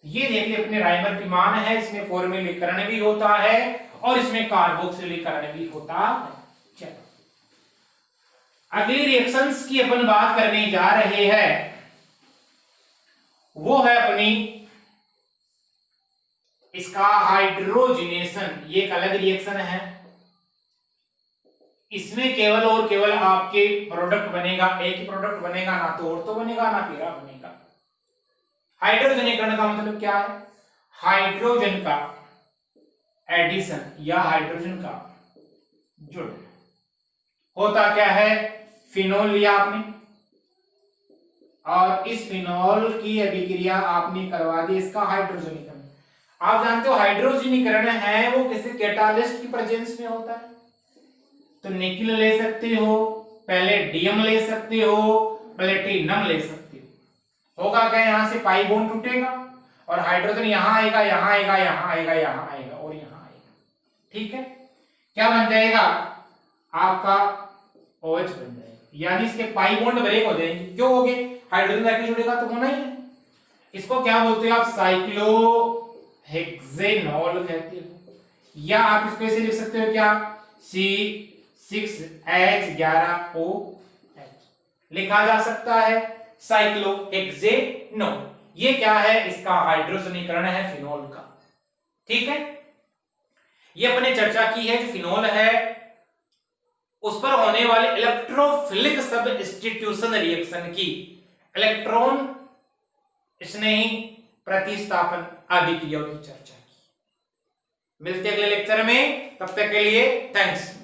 ये देख ले अपने राइमर टिमान है, इसमें फॉर्मेलीकरण भी होता है और इसमें कार्बोक्सिलीकरण भी होता है। चलो अगली रिएक्शंस की अपन बात करने जा रहे हैं, वो है अपनी इसका हाइड्रोजिनेशन। ये एक अलग रिएक्शन है, इसमें केवल और केवल आपके प्रोडक्ट बनेगा, एक ही प्रोडक्ट बनेगा, ना तो ऑर्थो बनेगा ना पैरा बनेगा। हाइड्रोजनीकरण का मतलब क्या है, हाइड्रोजन का एडिशन या हाइड्रोजन का जुड़। होता क्या है, फिनोल लिया आपने और इस फिनोल की अभिक्रिया आपने करवा दी, इसका हाइड्रोजनीकरण। आप जानते हो हाइड्रोजनीकरण है वो किसी कैटालिस्ट की प्रेजेंस में होता है। तो निकिल ले सकते हो, पैलेडियम ले सकते हो, प्लेटिनम ले सकते हो। होगा क्या, यहां से पाई बॉन्ड टूटेगा और हाइड्रोजन यहां आएगा, यहां आएगा, यहां आएगा, यहां आएगा और यहां आएगा, ठीक है। क्या बन जाएगा आपका OH बन जाएगा, यानी इसके पाई बॉन्ड ब्रेक हो जाएंगे। क्यों हो गए, हाइड्रोजन जाके जुड़ेगा तो होना ही है। इसको क्या बोलते हो आप, साइक्लोहेक्सेनॉल कहते हो, या आप इसको ऐसे लिख सकते हो क्या, C6H11OH लिखा जा सकता है, साइक्लोहेक्सेनॉल। ये क्या है, इसका हाइड्रोजनीकरण है फिनोल का, ठीक है। ये अपने चर्चा की है, जो फिनोल है उस पर होने वाले इलेक्ट्रोफिलिक सब्स्टिट्यूशन रिएक्शन की इलेक्ट्रॉन स्नेही प्रतिस्थापन अभिक्रिया की चर्चा की। मिलते हैं अगले लेक्चर में, तब तक के लिए थैंक्स।